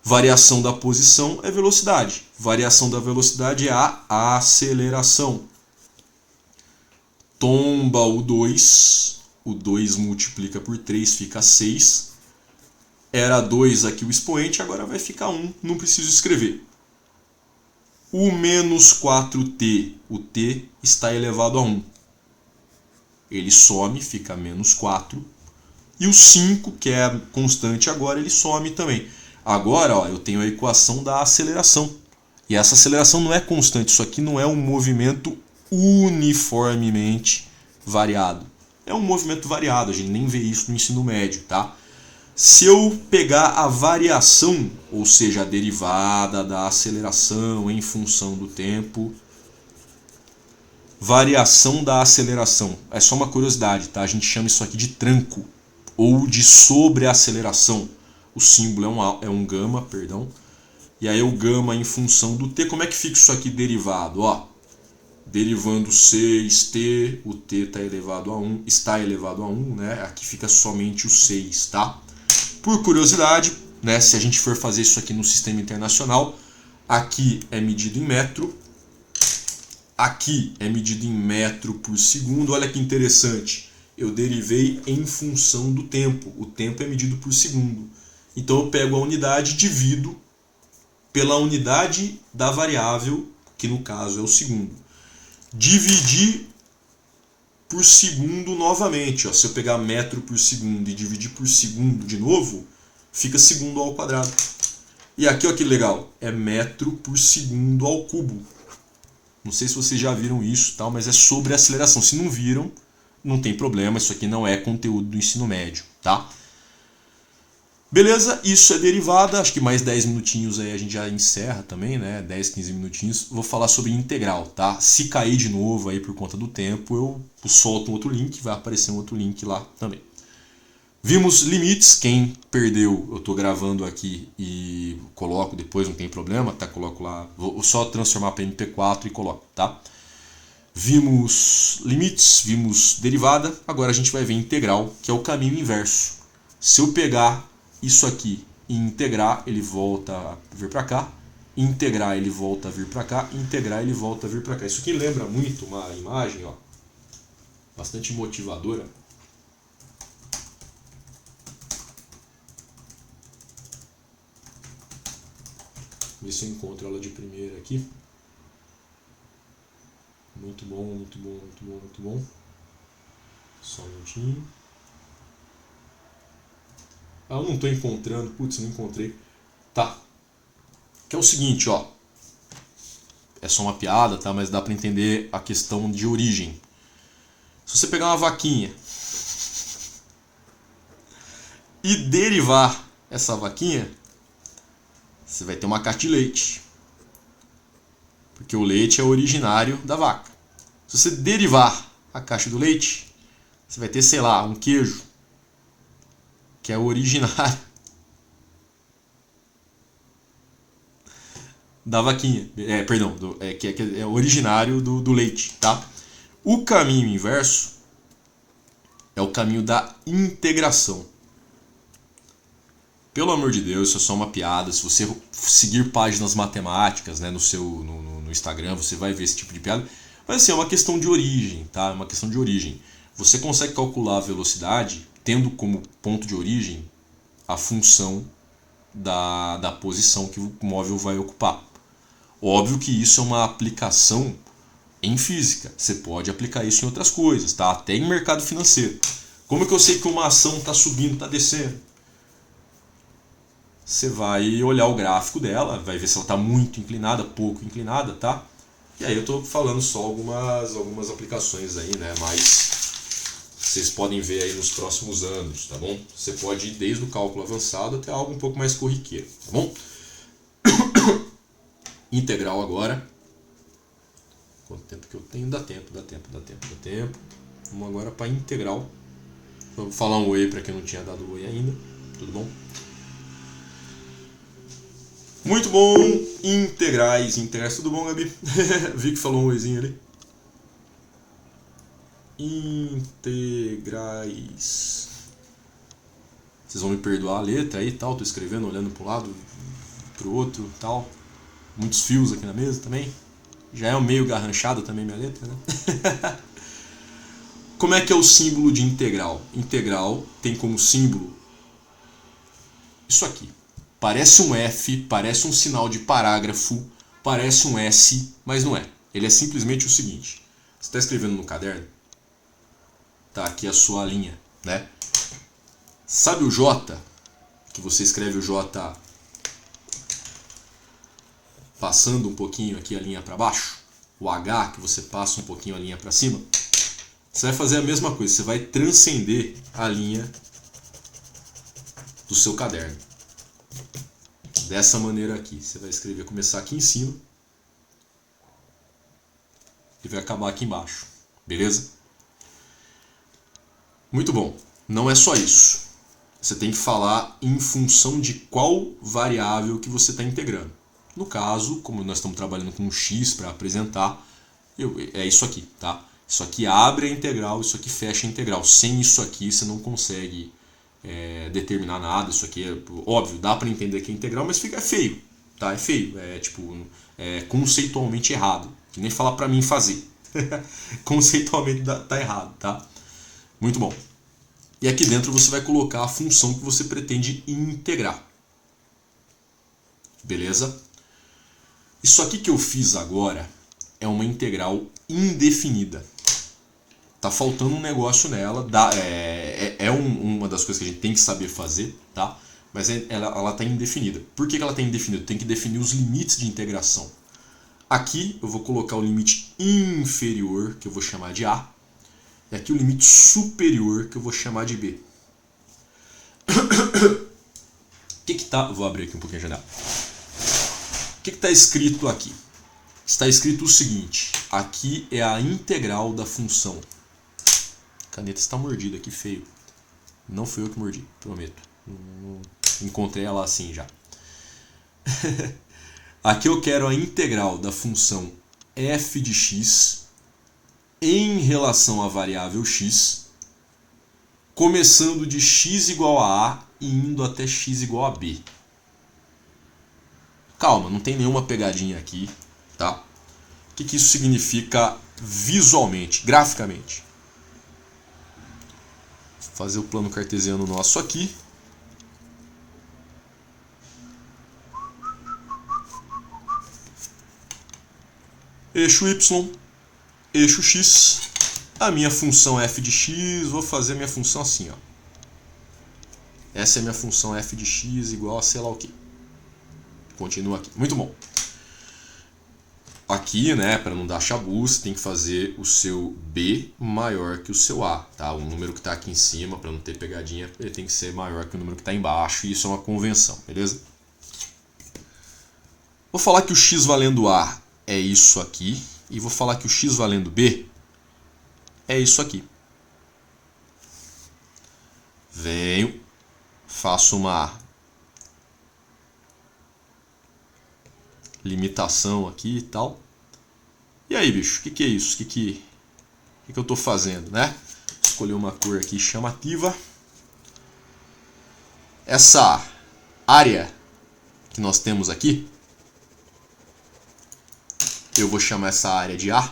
variação da posição é velocidade. Variação da velocidade é a aceleração. Tomba o 2 multiplica por 3, fica 6. Era 2 aqui o expoente, agora vai ficar 1, não preciso escrever. O menos 4t, o t está elevado a 1. Ele some, fica menos 4. E o 5, que é a constante agora, ele some também. Agora, ó, eu tenho a equação da aceleração. E essa aceleração não é constante, isso aqui não é um movimento uniformemente variado. É um movimento variado, a gente nem vê isso no ensino médio, tá? Se eu pegar a variação, ou seja, a derivada da aceleração em função do tempo, variação da aceleração, é só uma curiosidade, tá? A gente chama isso aqui de tranco ou de sobreaceleração. O símbolo é um gama, perdão. E aí o gama em função do t, como é que fica isso aqui derivado? Ó, derivando 6t, o t está elevado a 1, né? Aqui fica somente o 6, tá? Por curiosidade, né, se a gente for fazer isso aqui no sistema internacional, aqui é medido em metro, aqui é medido em metro por segundo. Olha que interessante, eu derivei em função do tempo, o tempo é medido por segundo. Então eu pego a unidade e divido pela unidade da variável, que no caso é o segundo. Dividir por segundo novamente, ó. Se eu pegar metro por segundo e dividir por segundo de novo, fica segundo ao quadrado. E aqui, ó, que legal, é metro por segundo ao cubo. Não sei se vocês já viram isso, tal, mas é sobre aceleração. Se não viram, não tem problema, isso aqui não é conteúdo do ensino médio, tá? Beleza, isso é derivada, acho que mais 10 minutinhos aí a gente já encerra também, né? 10, 15 minutinhos. Vou falar sobre integral, tá? Se cair de novo aí por conta do tempo, eu solto um outro link, vai aparecer um outro link lá também. Vimos limites, quem perdeu, eu estou gravando aqui e coloco depois, não tem problema, tá? Coloco lá, vou só transformar para MP4 e coloco, tá? Vimos limites, vimos derivada, agora a gente vai ver integral, que é o caminho inverso. Se eu pegar isso aqui e integrar, ele volta a vir para cá, integrar ele volta a vir para cá, integrar ele volta a vir para cá. Isso aqui lembra muito uma imagem, ó, bastante motivadora. Ver se eu encontro ela de primeira aqui. Muito bom, muito bom, muito bom, muito bom. Só um minutinho. Ah, eu não estou encontrando. Putz, não encontrei. Tá. Que é o seguinte, ó. É só uma piada, tá? Mas dá para entender a questão de origem. Se você pegar uma vaquinha e derivar essa vaquinha, você vai ter uma caixa de leite. Porque o leite é originário da vaca. Se você derivar a caixa do leite, você vai ter, sei lá, um queijo, que é originário da vaquinha. Que é originário do leite, tá? O caminho inverso é o caminho da integração. Pelo amor de Deus, isso é só uma piada. Se você seguir páginas matemáticas, né, no Instagram, você vai ver esse tipo de piada. Mas assim, é uma questão de origem, tá? É uma questão de origem. Você consegue calcular a velocidade tendo como ponto de origem a função da posição que o móvel vai ocupar. Óbvio que isso é uma aplicação em física. Você pode aplicar isso em outras coisas, tá? Até em mercado financeiro. Como é que eu sei que uma ação está subindo, está descendo? Você vai olhar o gráfico dela, vai ver se ela está muito inclinada, pouco inclinada, tá? E aí eu estou falando só algumas aplicações aí, né? Mas vocês podem ver aí nos próximos anos, tá bom? Você pode ir desde o cálculo avançado até algo um pouco mais corriqueiro, tá bom? Integral agora. Quanto tempo que eu tenho? Dá tempo. Vamos agora para integral. Vou falar um oi para quem não tinha dado oi ainda. Tudo bom? Muito bom! Integrais. Tudo bom, Gabi? Vi que falou um oizinho ali. Integrais. Vocês vão me perdoar a letra aí e tal. Tô escrevendo, olhando para um lado, para o outro e tal. Muitos fios aqui na mesa também. Já é meio garranchada também minha letra, né? Como é que é o símbolo de integral? Integral tem como símbolo isso aqui. Parece um F, parece um sinal de parágrafo, parece um S, mas não é. Ele é simplesmente o seguinte. Você está escrevendo no caderno? Tá aqui a sua linha, né? Sabe o J? Que você escreve o J passando um pouquinho aqui a linha para baixo? O H, que você passa um pouquinho a linha para cima? Você vai fazer a mesma coisa. Você vai transcender a linha do seu caderno. Dessa maneira aqui. Você vai escrever, começar aqui em cima e vai acabar aqui embaixo. Beleza? Muito bom. Não é só isso. Você tem que falar em função de qual variável que você está integrando. No caso, como nós estamos trabalhando com um x para apresentar, é isso aqui, tá? Isso aqui abre a integral, isso aqui fecha a integral. Sem isso aqui você não consegue determinar nada. Isso aqui é óbvio, dá para entender que é integral, mas fica feio, tá? É feio, é conceitualmente errado. Que nem falar para mim fazer. Conceitualmente tá errado, tá? Muito bom. E aqui dentro você vai colocar a função que você pretende integrar. Beleza? Isso aqui que eu fiz agora é uma integral indefinida. Tá faltando um negócio nela. Uma das coisas que a gente tem que saber fazer, tá? Mas ela está indefinida. Por que ela está indefinida? Tem que definir os limites de integração. Aqui eu vou colocar o limite inferior, que eu vou chamar de A. E aqui o limite superior, que eu vou chamar de B. Vou abrir aqui um pouquinho a janela. O que está escrito aqui? Está escrito o seguinte. Aqui é a integral da função. A caneta está mordida, que feio. Não fui eu que mordi, prometo. Encontrei ela assim já. Aqui eu quero a integral da função f de x em relação à variável x, começando de x igual a A e indo até x igual a B. Calma, não tem nenhuma pegadinha aqui, tá? O que isso significa visualmente, graficamente? Vou fazer o plano cartesiano nosso aqui. Eixo y, eixo x, a minha função f de x, vou fazer a minha função assim, ó. Essa é a minha função f de x igual a sei lá o que. Continua aqui. Muito bom. Aqui, né, para não dar chabu, você tem que fazer o seu b maior que o seu a, tá? O número que está aqui em cima, para não ter pegadinha, ele tem que ser maior que o número que está embaixo, e isso é uma convenção, beleza? Vou falar que o x valendo a é isso aqui, e vou falar que o x valendo b é isso aqui. Venho, faço uma limitação aqui e tal. E aí, bicho, o que é isso? O que eu estou fazendo, né? Escolher uma cor aqui chamativa. Essa área que nós temos aqui, eu vou chamar essa área de A.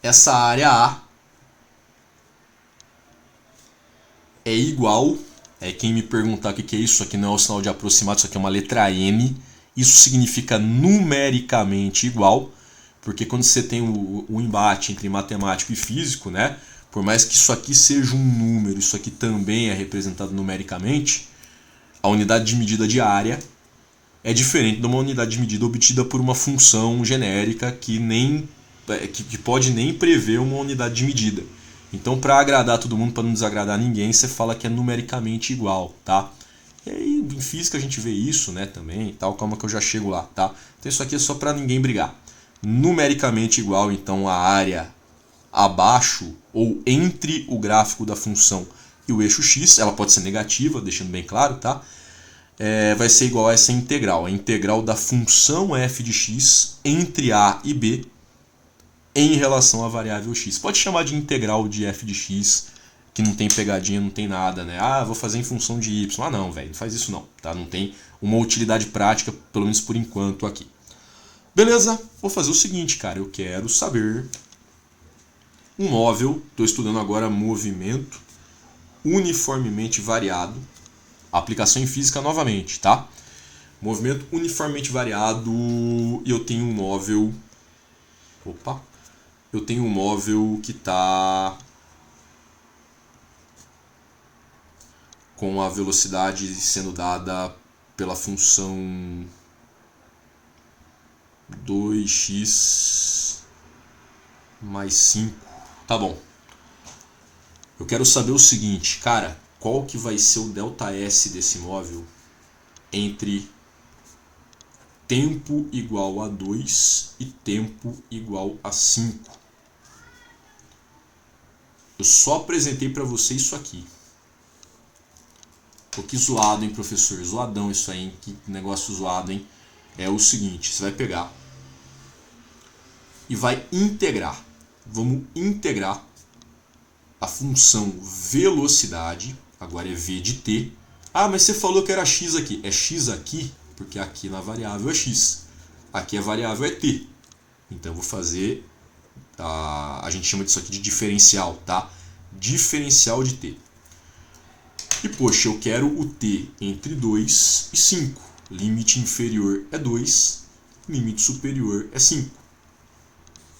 Essa área A é igual, quem me perguntar o que é isso aqui não é o sinal de aproximado, isso aqui é uma letra M. Isso significa numericamente igual, porque quando você tem o embate entre matemático e físico, né, por mais que isso aqui seja um número, isso aqui também é representado numericamente, a unidade de medida de área é diferente de uma unidade de medida obtida por uma função genérica que pode nem prever uma unidade de medida. Então, para agradar todo mundo, para não desagradar ninguém, você fala que é numericamente igual, tá? E aí, em física a gente vê isso, né, também, tal, calma que eu já chego lá, tá? Então isso aqui é só para ninguém brigar. Numericamente igual, então, a área abaixo ou entre o gráfico da função e o eixo x, ela pode ser negativa, deixando bem claro, tá? Vai ser igual a essa integral, a integral da função f de x entre a e b em relação à variável x. Pode chamar de integral de f de x, que não tem pegadinha, não tem nada, né? Ah, vou fazer em função de y. Ah, não, velho, não faz isso não, tá? Não tem uma utilidade prática, pelo menos por enquanto aqui. Beleza? Vou fazer o seguinte, cara, eu quero saber um móvel, estou estudando agora movimento uniformemente variado, aplicação em física novamente, tá? Movimento uniformemente variado, e eu tenho um móvel, eu tenho um móvel que está com a velocidade sendo dada pela função 2x mais 5. Tá bom. Eu quero saber o seguinte, cara, qual que vai ser o ΔS desse móvel entre tempo igual a 2 e tempo igual a 5. Eu só apresentei para você isso aqui. Pô, que zoado, hein, professor? Zoadão isso aí, hein? Que negócio zoado, hein? É o seguinte, você vai pegar e vai integrar. Vamos integrar a função velocidade, agora é v de t. Ah, mas você falou que era x aqui. É x aqui, porque aqui na variável é x. Aqui a variável é t. Então eu vou fazer, a gente chama disso aqui de diferencial, tá? Diferencial de t. E poxa, eu quero o t entre 2 e 5. Limite inferior é 2, limite superior é 5.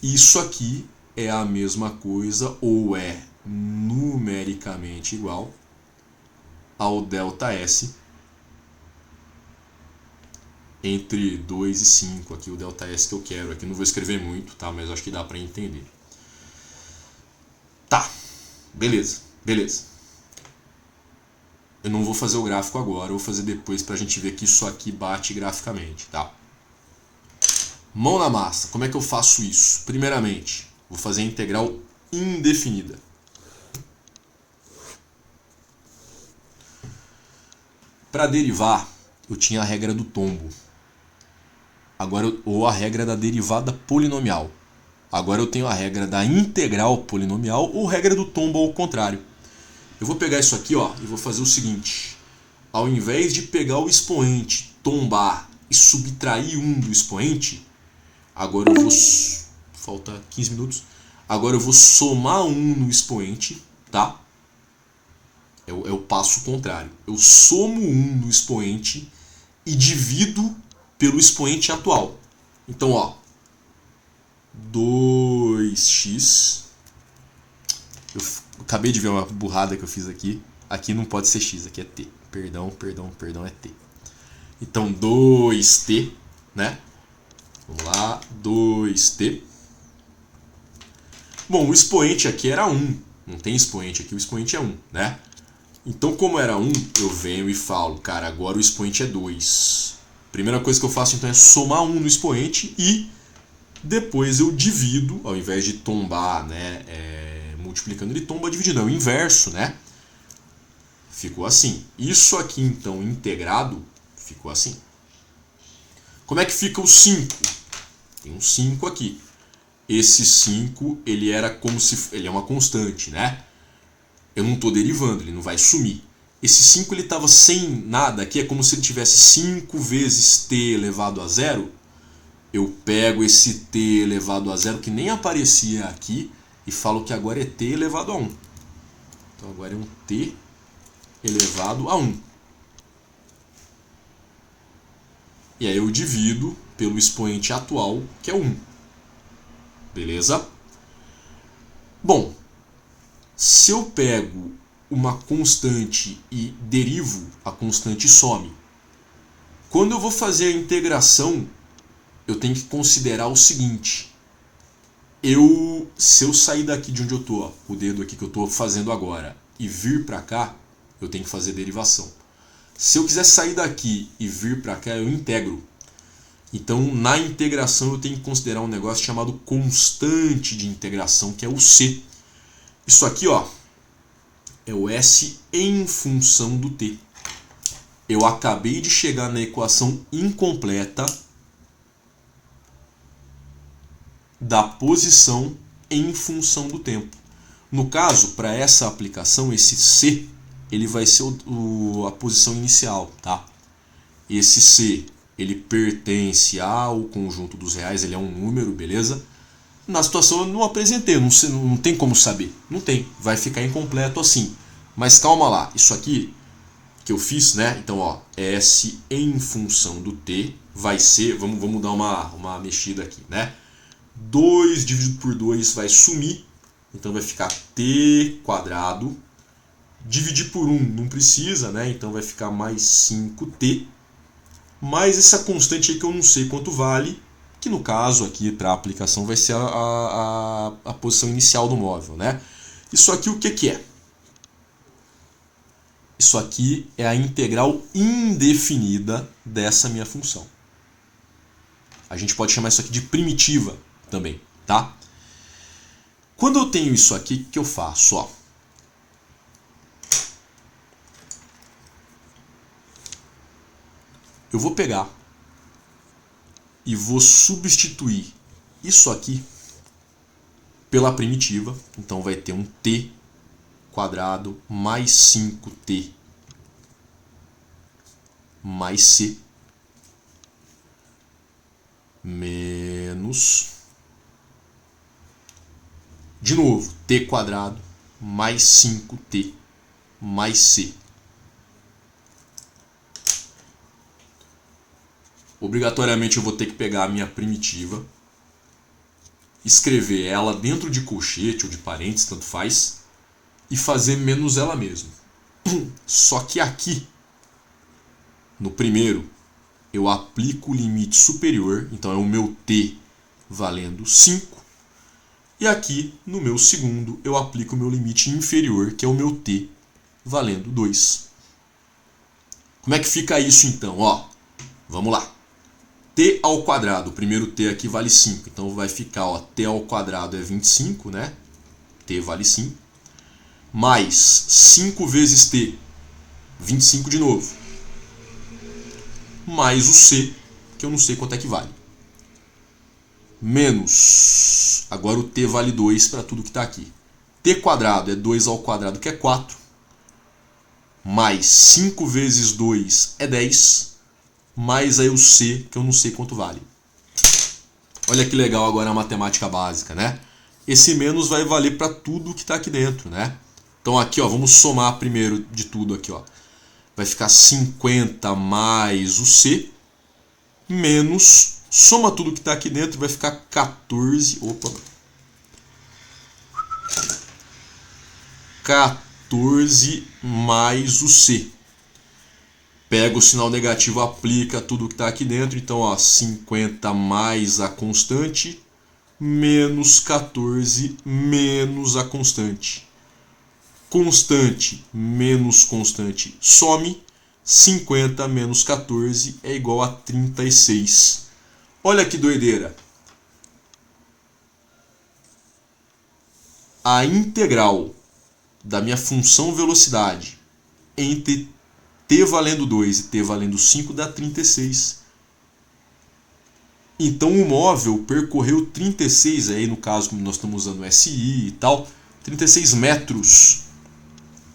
Isso aqui é a mesma coisa, ou é numericamente igual ao ΔS entre 2 e 5. Aqui o ΔS que eu quero. Aqui não vou escrever muito, tá? Mas acho que dá para entender. Tá, beleza. Eu não vou fazer o gráfico agora, eu vou fazer depois pra gente ver que isso aqui bate graficamente, tá? Mão na massa, como é que eu faço isso? Primeiramente, vou fazer a integral indefinida. Para derivar, eu tinha a regra do tombo. Agora, ou a regra da derivada polinomial. Agora eu tenho a regra da integral polinomial ou regra do tombo ao contrário. Eu vou pegar isso aqui, ó, e vou fazer o seguinte. Ao invés de pegar o expoente, tombar e subtrair 1 do expoente, agora eu vou... Falta 15 minutos. Agora eu vou somar 1 no expoente, tá? É o passo contrário. Eu somo 1 no expoente e divido pelo expoente atual. Então, ó, 2x. Eu acabei de ver uma burrada que eu fiz aqui. Aqui não pode ser x, aqui é t. Perdão, é t. Então, 2t, né? Vamos lá, 2t. Bom, o expoente aqui era 1. Não tem expoente aqui, o expoente é 1, né? Então, como era 1, eu venho e falo, cara, agora o expoente é 2. Primeira coisa que eu faço, então, é somar 1 no expoente e depois eu divido, ao invés de tombar, né, multiplicando, ele tomba dividindo. É o inverso, né? Ficou assim. Isso aqui, então, integrado, ficou assim. Como é que fica o 5? Tem um 5 aqui. Esse 5, ele era como se... Ele é uma constante, né? Eu não estou derivando, ele não vai sumir. Esse 5 ele estava sem nada aqui, é como se ele tivesse 5 vezes t elevado a 0. Eu pego esse t elevado a 0, que nem aparecia aqui, e falo que agora é t elevado a 1. Então agora é um t elevado a 1. E aí eu divido pelo expoente atual, que é 1. Beleza? Bom, se eu pego uma constante e derivo, a constante some. Quando eu vou fazer a integração, eu tenho que considerar o seguinte. Se eu sair daqui de onde eu estou, o dedo aqui que eu estou fazendo agora, e vir para cá, eu tenho que fazer derivação. Se eu quiser sair daqui e vir para cá, eu integro. Então, na integração, eu tenho que considerar um negócio chamado constante de integração, que é o C. Isso aqui, ó, é o S em função do t. Eu acabei de chegar na equação incompleta da posição em função do tempo. No caso, para essa aplicação, esse C, ele vai ser a posição inicial, tá? Esse C, ele pertence ao conjunto dos reais, ele é um número, beleza? Na situação eu não apresentei, não tem como saber. Não tem, vai ficar incompleto assim. Mas calma lá, isso aqui que eu fiz, né? Então, ó, S em função do t vai ser, vamos dar uma mexida aqui, né? 2 dividido por 2 vai sumir, então vai ficar t quadrado. Dividir por 1 não precisa, né? Então vai ficar mais 5t. Mais essa constante aí que eu não sei quanto vale, que no caso aqui para a aplicação vai ser a posição inicial do móvel, né? Isso aqui o que é? Isso aqui é a integral indefinida dessa minha função. A gente pode chamar isso aqui de primitiva também, tá? Quando eu tenho isso aqui, o que eu faço? Ó, eu vou pegar e vou substituir isso aqui pela primitiva. Então vai ter um t quadrado mais 5t mais c menos, de novo, t quadrado mais 5t mais c. Obrigatoriamente eu vou ter que pegar a minha primitiva, escrever ela dentro de colchete ou de parênteses, tanto faz, e fazer menos ela mesma. Só que aqui, no primeiro, eu aplico o limite superior, então é o meu t valendo 5. E aqui, no meu segundo, eu aplico o meu limite inferior, que é o meu t valendo 2. Como é que fica isso então? Ó, vamos lá. T ao quadrado, o primeiro t aqui vale 5, então vai ficar, ó, t ao quadrado é 25, né? T vale 5. Mais 5 vezes t, 25 de novo. mais o c, que eu não sei quanto é que vale. Menos, agora o t vale 2 para tudo que está aqui. T quadrado é 2 ao quadrado, que é 4. Mais 5 vezes 2 é 10. Mais aí o c, que eu não sei quanto vale. Olha que legal agora a matemática básica, né? Esse menos vai valer para tudo que está aqui dentro, né? Então aqui, ó, vamos somar primeiro de tudo aqui, ó. Vai ficar 50 mais o c, menos, soma tudo que está aqui dentro, vai ficar 14, 14 mais o c. Pega o sinal negativo, aplica tudo que está aqui dentro, então ó, 50 mais a constante, menos 14 menos a constante. Constante menos constante some, 50 menos 14 é igual a 36. Olha que doideira. A integral da minha função velocidade entre t valendo 2 e t valendo 5 dá 36. Então o móvel percorreu 36, aí no caso nós estamos usando SI e tal, 36 metros,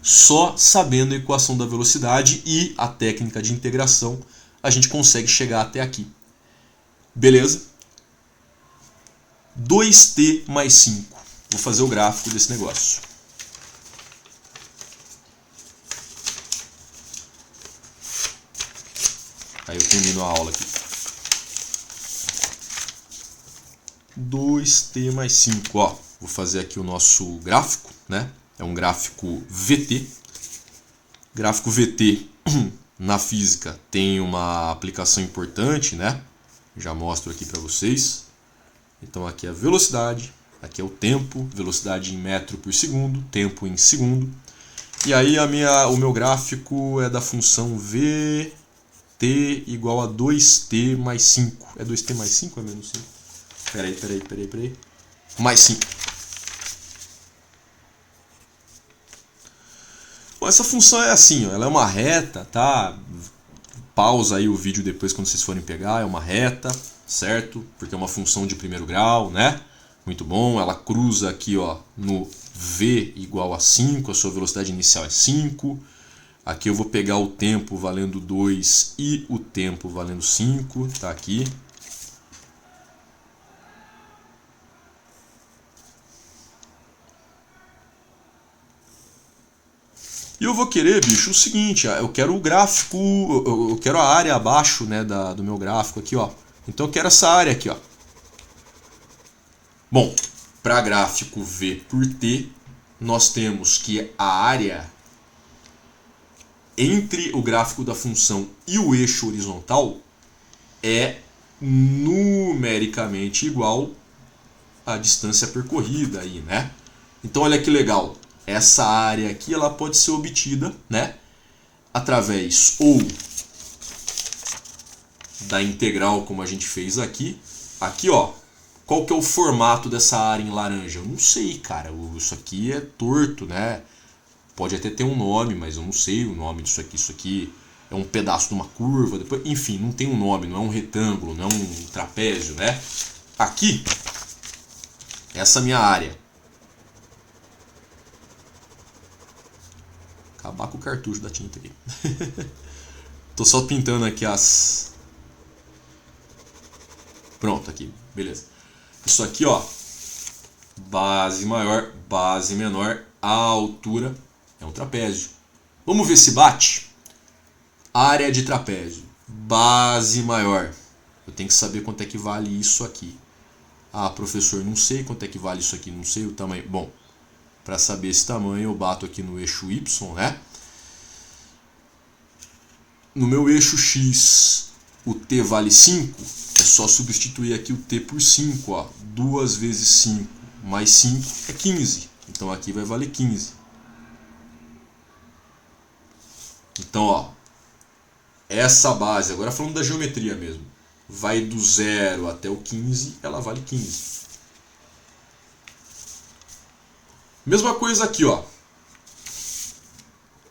só sabendo a equação da velocidade e a técnica de integração a gente consegue chegar até aqui. Beleza? 2t mais 5. Vou fazer o gráfico desse negócio. Aí eu termino a aula aqui. 2t mais 5. Ó, vou fazer aqui o nosso gráfico, né? É um gráfico VT. Gráfico VT na física tem uma aplicação importante, né? Já mostro aqui para vocês. Então aqui é a velocidade, aqui é o tempo, velocidade em metro por segundo, tempo em segundo. E aí o meu gráfico é da função VT igual a 2t mais 5. É 2t mais 5 ou é menos 5? Peraí. Mais 5. Bom, essa função é assim, ó, ela é uma reta, tá? Pausa aí o vídeo depois quando vocês forem pegar, é uma reta, certo? Porque é uma função de primeiro grau, né? Muito bom, ela cruza aqui, ó, no v igual a 5, a sua velocidade inicial é 5. Aqui eu vou pegar o tempo valendo 2 e o tempo valendo 5, tá aqui. E eu vou querer, bicho, o seguinte, eu quero o gráfico, eu quero a área abaixo, né, do meu gráfico aqui, ó. Então eu quero essa área aqui, ó. Bom, para gráfico V por T, nós temos que a área entre o gráfico da função e o eixo horizontal é numericamente igual à distância percorrida aí, né? Então olha que legal. Essa área aqui ela pode ser obtida, né, através ou da integral como a gente fez aqui. Aqui, ó, qual que é o formato dessa área em laranja? Eu não sei, cara. Isso aqui é torto, né? Pode até ter um nome, mas eu não sei o nome disso aqui. Isso aqui é um pedaço de uma curva. Depois, enfim, não tem um nome, não é um retângulo, não é um trapézio, né? Aqui, essa minha área. Acabar com o cartucho da tinta aqui. Tô só pintando aqui as... Pronto, aqui, beleza. Isso aqui, ó, base maior, base menor, a altura é um trapézio. Vamos ver se bate? Área de trapézio, base maior. Eu tenho que saber quanto é que vale isso aqui. Ah, professor, não sei quanto é que vale isso aqui, não sei o tamanho. Bom, para saber esse tamanho, eu bato aqui no eixo Y, né? No meu eixo X, o T vale 5. É só substituir aqui o T por 5. Ó. 2 vezes 5 mais 5 é 15. Então aqui vai valer 15. Então, ó, essa base, agora falando da geometria mesmo, vai do 0 até o 15, ela vale 15. Mesma coisa aqui, ó.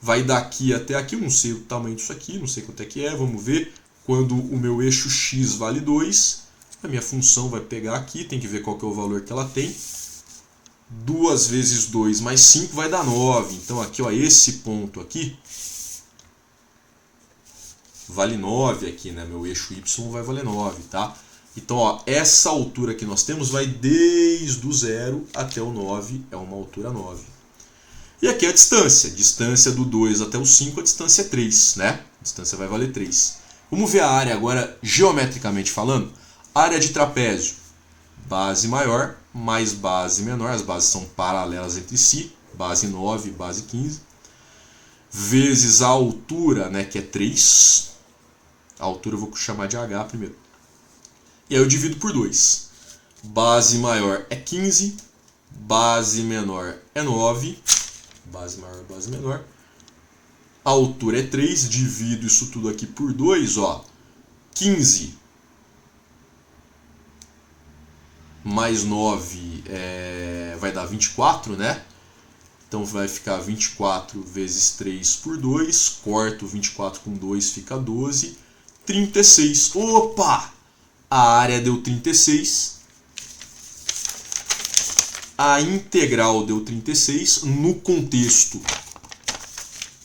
Vai daqui até aqui, eu não sei o tamanho disso aqui, não sei quanto é que é, vamos ver. Quando o meu eixo x vale 2, a minha função vai pegar aqui, tem que ver qual que é o valor que ela tem. 2 vezes 2 mais 5 vai dar 9. Então aqui, ó, esse ponto aqui vale 9 aqui, né? Meu eixo y vai valer 9, tá? Então, ó, essa altura que nós temos vai desde o 0 até o 9, é uma altura 9. E aqui é a distância. Distância do 2 até o 5, a distância é 3, né? A distância vai valer 3. Vamos ver a área agora, geometricamente falando. Área de trapézio. Base maior mais base menor. As bases são paralelas entre si. Base 9, base 15. Vezes a altura, né, que é 3. A altura eu vou chamar de H primeiro. E aí eu divido por 2. Base maior é 15. Base menor é 9. Base maior, base menor. A altura é 3. Divido isso tudo aqui por 2. Ó. 15 mais 9 vai dar 24, né? Então vai ficar 24 vezes 3 por 2. Corto 24 com 2, fica 12. 36. Opa! A área deu 36. A integral deu 36. No contexto,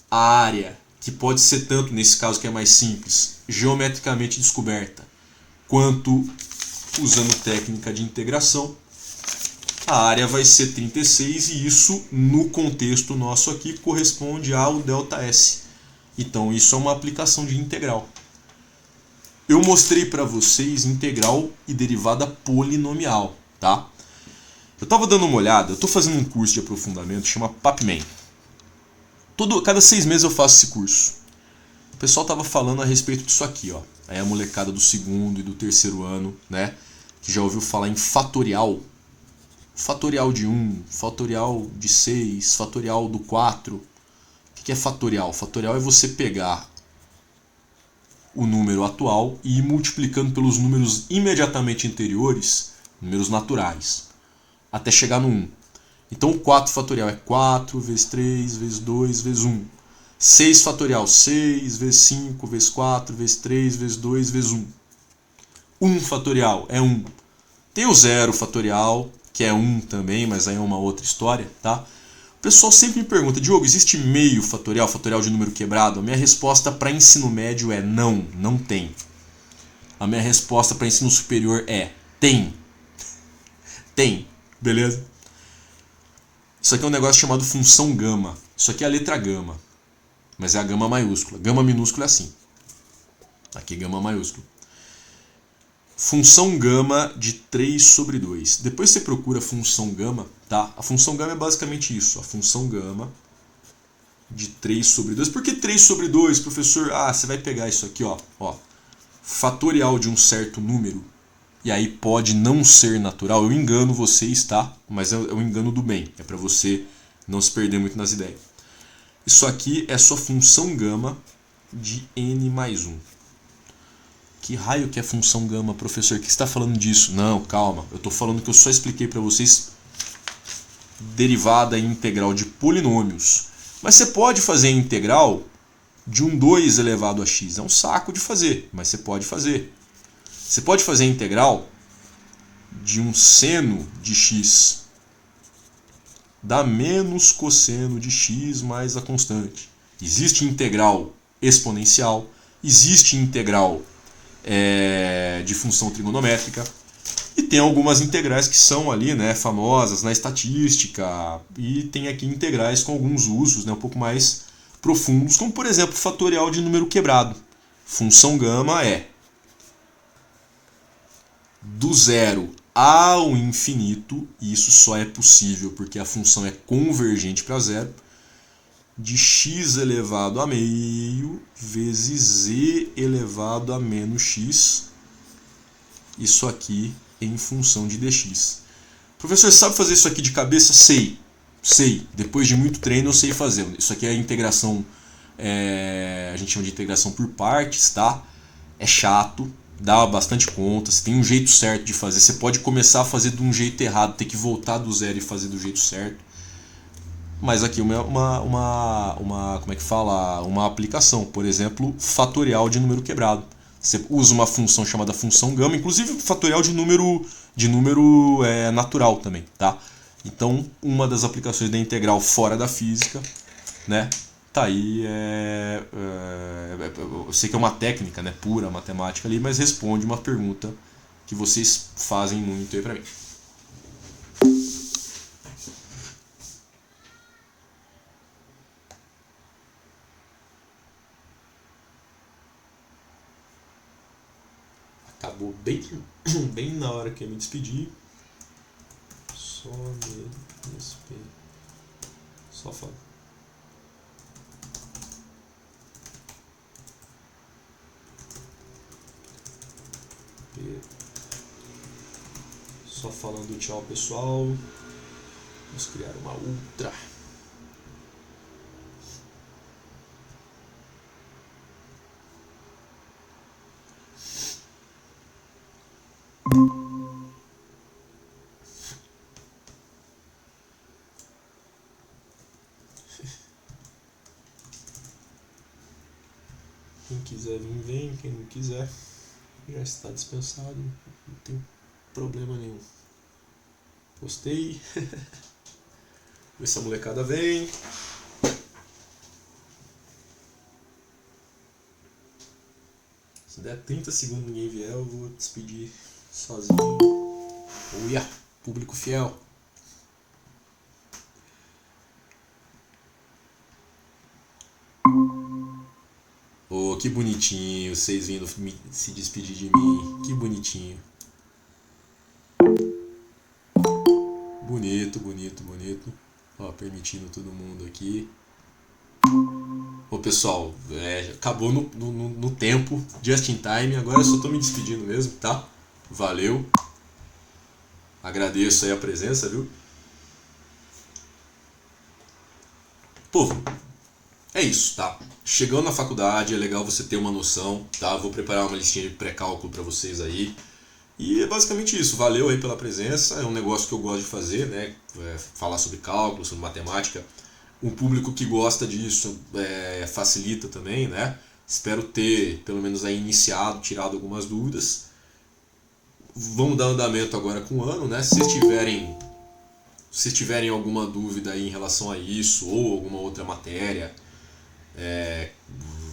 a área, que pode ser tanto, nesse caso que é mais simples, geometricamente descoberta, quanto usando técnica de integração, a área vai ser 36 e isso, no contexto nosso aqui, corresponde ao ΔS. Então isso é uma aplicação de integral. Eu mostrei para vocês integral e derivada polinomial, tá? Eu estava dando uma olhada, eu estou fazendo um curso de aprofundamento, chama PapMan. Cada 6 meses eu faço esse curso. O pessoal estava falando a respeito disso aqui, ó. Aí a molecada do 2º e do 3º ano, né, que já ouviu falar em fatorial. Fatorial de 1, fatorial de 6, fatorial do 4. O que é fatorial? Fatorial é você pegar o número atual e ir multiplicando pelos números imediatamente anteriores, números naturais, até chegar no 1. Então o 4 fatorial é 4 vezes 3 vezes 2 vezes 1. 6 fatorial, 6 vezes 5 vezes 4 vezes 3 vezes 2 vezes 1. 1 fatorial é 1. Tem o 0 fatorial, que é 1 também, mas aí é uma outra história, tá? O pessoal sempre me pergunta, Diogo, existe meio fatorial, fatorial de número quebrado? A minha resposta para ensino médio é não, não tem. A minha resposta para ensino superior é tem. Tem, beleza? Isso aqui é um negócio chamado função gama. Isso aqui é a letra gama, mas é a gama maiúscula. Gama minúscula é assim. Aqui gama maiúscula. Função gama de 3 sobre 2. Depois você procura a função gama, tá? A função gama é basicamente isso. A função gama de 3 sobre 2. Por que 3 sobre 2, professor? Ah, você vai pegar isso aqui, ó. Fatorial de um certo número. E aí pode não ser natural. Eu engano vocês, tá? Mas é o engano do bem. É para você não se perder muito nas ideias. Isso aqui é sua função gama de n mais 1. Que raio que é função gama, professor? O que você está falando disso? Não, calma. Eu estou falando que eu só expliquei para vocês derivada e integral de polinômios. Mas você pode fazer a integral de um 2 elevado a x. É um saco de fazer, mas você pode fazer. Você pode fazer a integral de um seno de x. Dá menos cosseno de x mais a constante. Existe integral exponencial. Existe integral de função trigonométrica, e tem algumas integrais que são ali, né, famosas na estatística, e tem aqui integrais com alguns usos, né, um pouco mais profundos, como por exemplo fatorial de número quebrado. Função gama é do 0 ao infinito, e isso só é possível porque a função é convergente para 0, de x elevado a meio vezes z elevado a menos x, isso aqui em função de dx. Professor, sabe fazer isso aqui de cabeça? Sei. Depois de muito treino eu sei fazer. Isso aqui é a integração, a gente chama de integração por partes, tá? É chato, dá bastante conta, você tem um jeito certo de fazer. Você pode começar a fazer de um jeito errado, ter que voltar do zero e fazer do jeito certo. Mas aqui como é que fala? Uma aplicação, por exemplo, fatorial de número quebrado. Você usa uma função chamada função gama, inclusive fatorial de número natural também, tá? Então, uma das aplicações da integral fora da física, né? Tá aí, eu sei que é uma técnica, né, pura matemática ali, mas responde uma pergunta que vocês fazem muito aí pra mim. Acabou bem na hora que eu me despedi. Só me despedi. Só fala. Só falando tchau, pessoal. Vamos criar uma outra. Quem quiser vir, vem. Quem não quiser, já está dispensado. Não tem problema nenhum. Postei. Essa molecada vem. Se der 30 segundos e ninguém vier, eu vou despedir sozinho. Uia, público fiel. Oh, que bonitinho vocês vindo se despedir de mim. Que bonitinho. Bonito, bonito, bonito. Ó, permitindo todo mundo aqui. Ô pessoal, acabou no tempo, just in time. Agora eu só tô me despedindo mesmo, tá? Valeu. Agradeço aí a presença, viu? Povo, é isso, tá? Chegando na faculdade, é legal você ter uma noção, tá? Vou preparar uma listinha de pré-cálculo pra vocês aí. E é basicamente isso. Valeu aí pela presença. É um negócio que eu gosto de fazer, né? Falar sobre cálculo, sobre matemática. Um público que gosta disso facilita também, né? Espero ter, pelo menos, aí iniciado, tirado algumas dúvidas. Vamos dar andamento agora com o ano, né? Se tiverem alguma dúvida aí em relação a isso ou alguma outra matéria,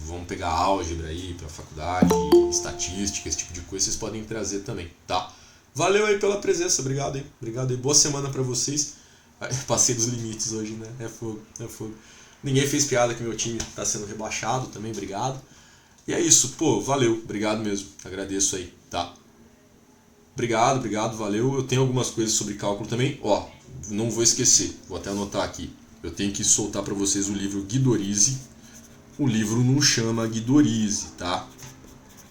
vamos pegar álgebra aí pra faculdade, estatística, esse tipo de coisa, vocês podem trazer também, tá? Valeu aí pela presença, obrigado aí. Boa semana pra vocês. Passei dos limites hoje, né? É fogo. Ninguém fez piada que meu time tá sendo rebaixado também, obrigado. E é isso, pô, valeu, obrigado mesmo, agradeço aí, tá? Obrigado, valeu. Eu tenho algumas coisas sobre cálculo também, ó, não vou esquecer, vou até anotar aqui. Eu tenho que soltar pra vocês o livro Guidorize. O livro não chama Guidorize, tá?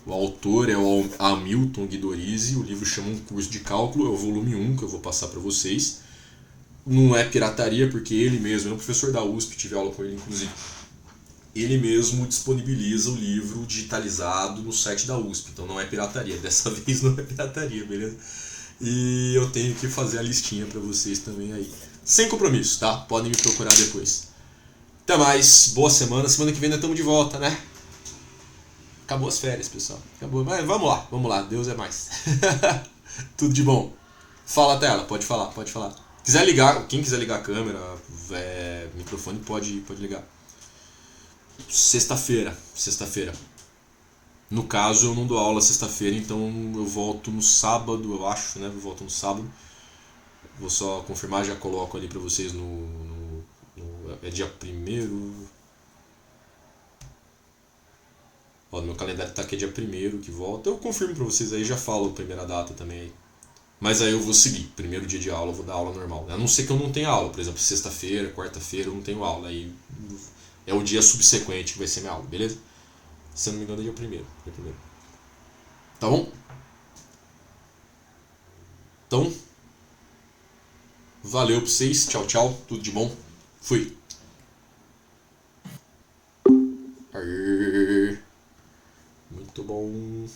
O autor é o Hamilton Guidorize, o livro chama Um Curso de Cálculo, é o volume 1 que eu vou passar pra vocês. Não é pirataria, porque ele mesmo, é um professor da USP, tive aula com ele inclusive. Ele mesmo disponibiliza o livro digitalizado no site da USP, então não é pirataria, dessa vez não é pirataria, beleza? E eu tenho que fazer a listinha pra vocês também aí. Sem compromisso, tá? Podem me procurar depois. Até mais, boa semana que vem nós estamos de volta, né? Acabou as férias, pessoal. Acabou, mas vamos lá, Deus é mais. Tudo de bom. Fala, tela, pode falar. Quem quiser ligar a câmera, microfone, pode ligar. Sexta-feira. No caso, eu não dou aula sexta-feira, então eu volto no sábado, eu acho, né? Eu volto no sábado. Vou só confirmar, já coloco ali pra vocês é dia 1º. Ó, no meu calendário tá que é dia 1º que volta. Eu confirmo pra vocês aí, já falo a primeira data também aí. Mas aí eu vou seguir. Primeiro dia de aula eu vou dar aula normal. A não ser que eu não tenha aula. Por exemplo, sexta-feira, quarta-feira eu não tenho aula. Aí é o dia subsequente que vai ser minha aula, beleza? Se eu não me engano é dia 1º. Tá bom? Então, valeu pra vocês. Tchau. Tudo de bom. Fui. Muito bom.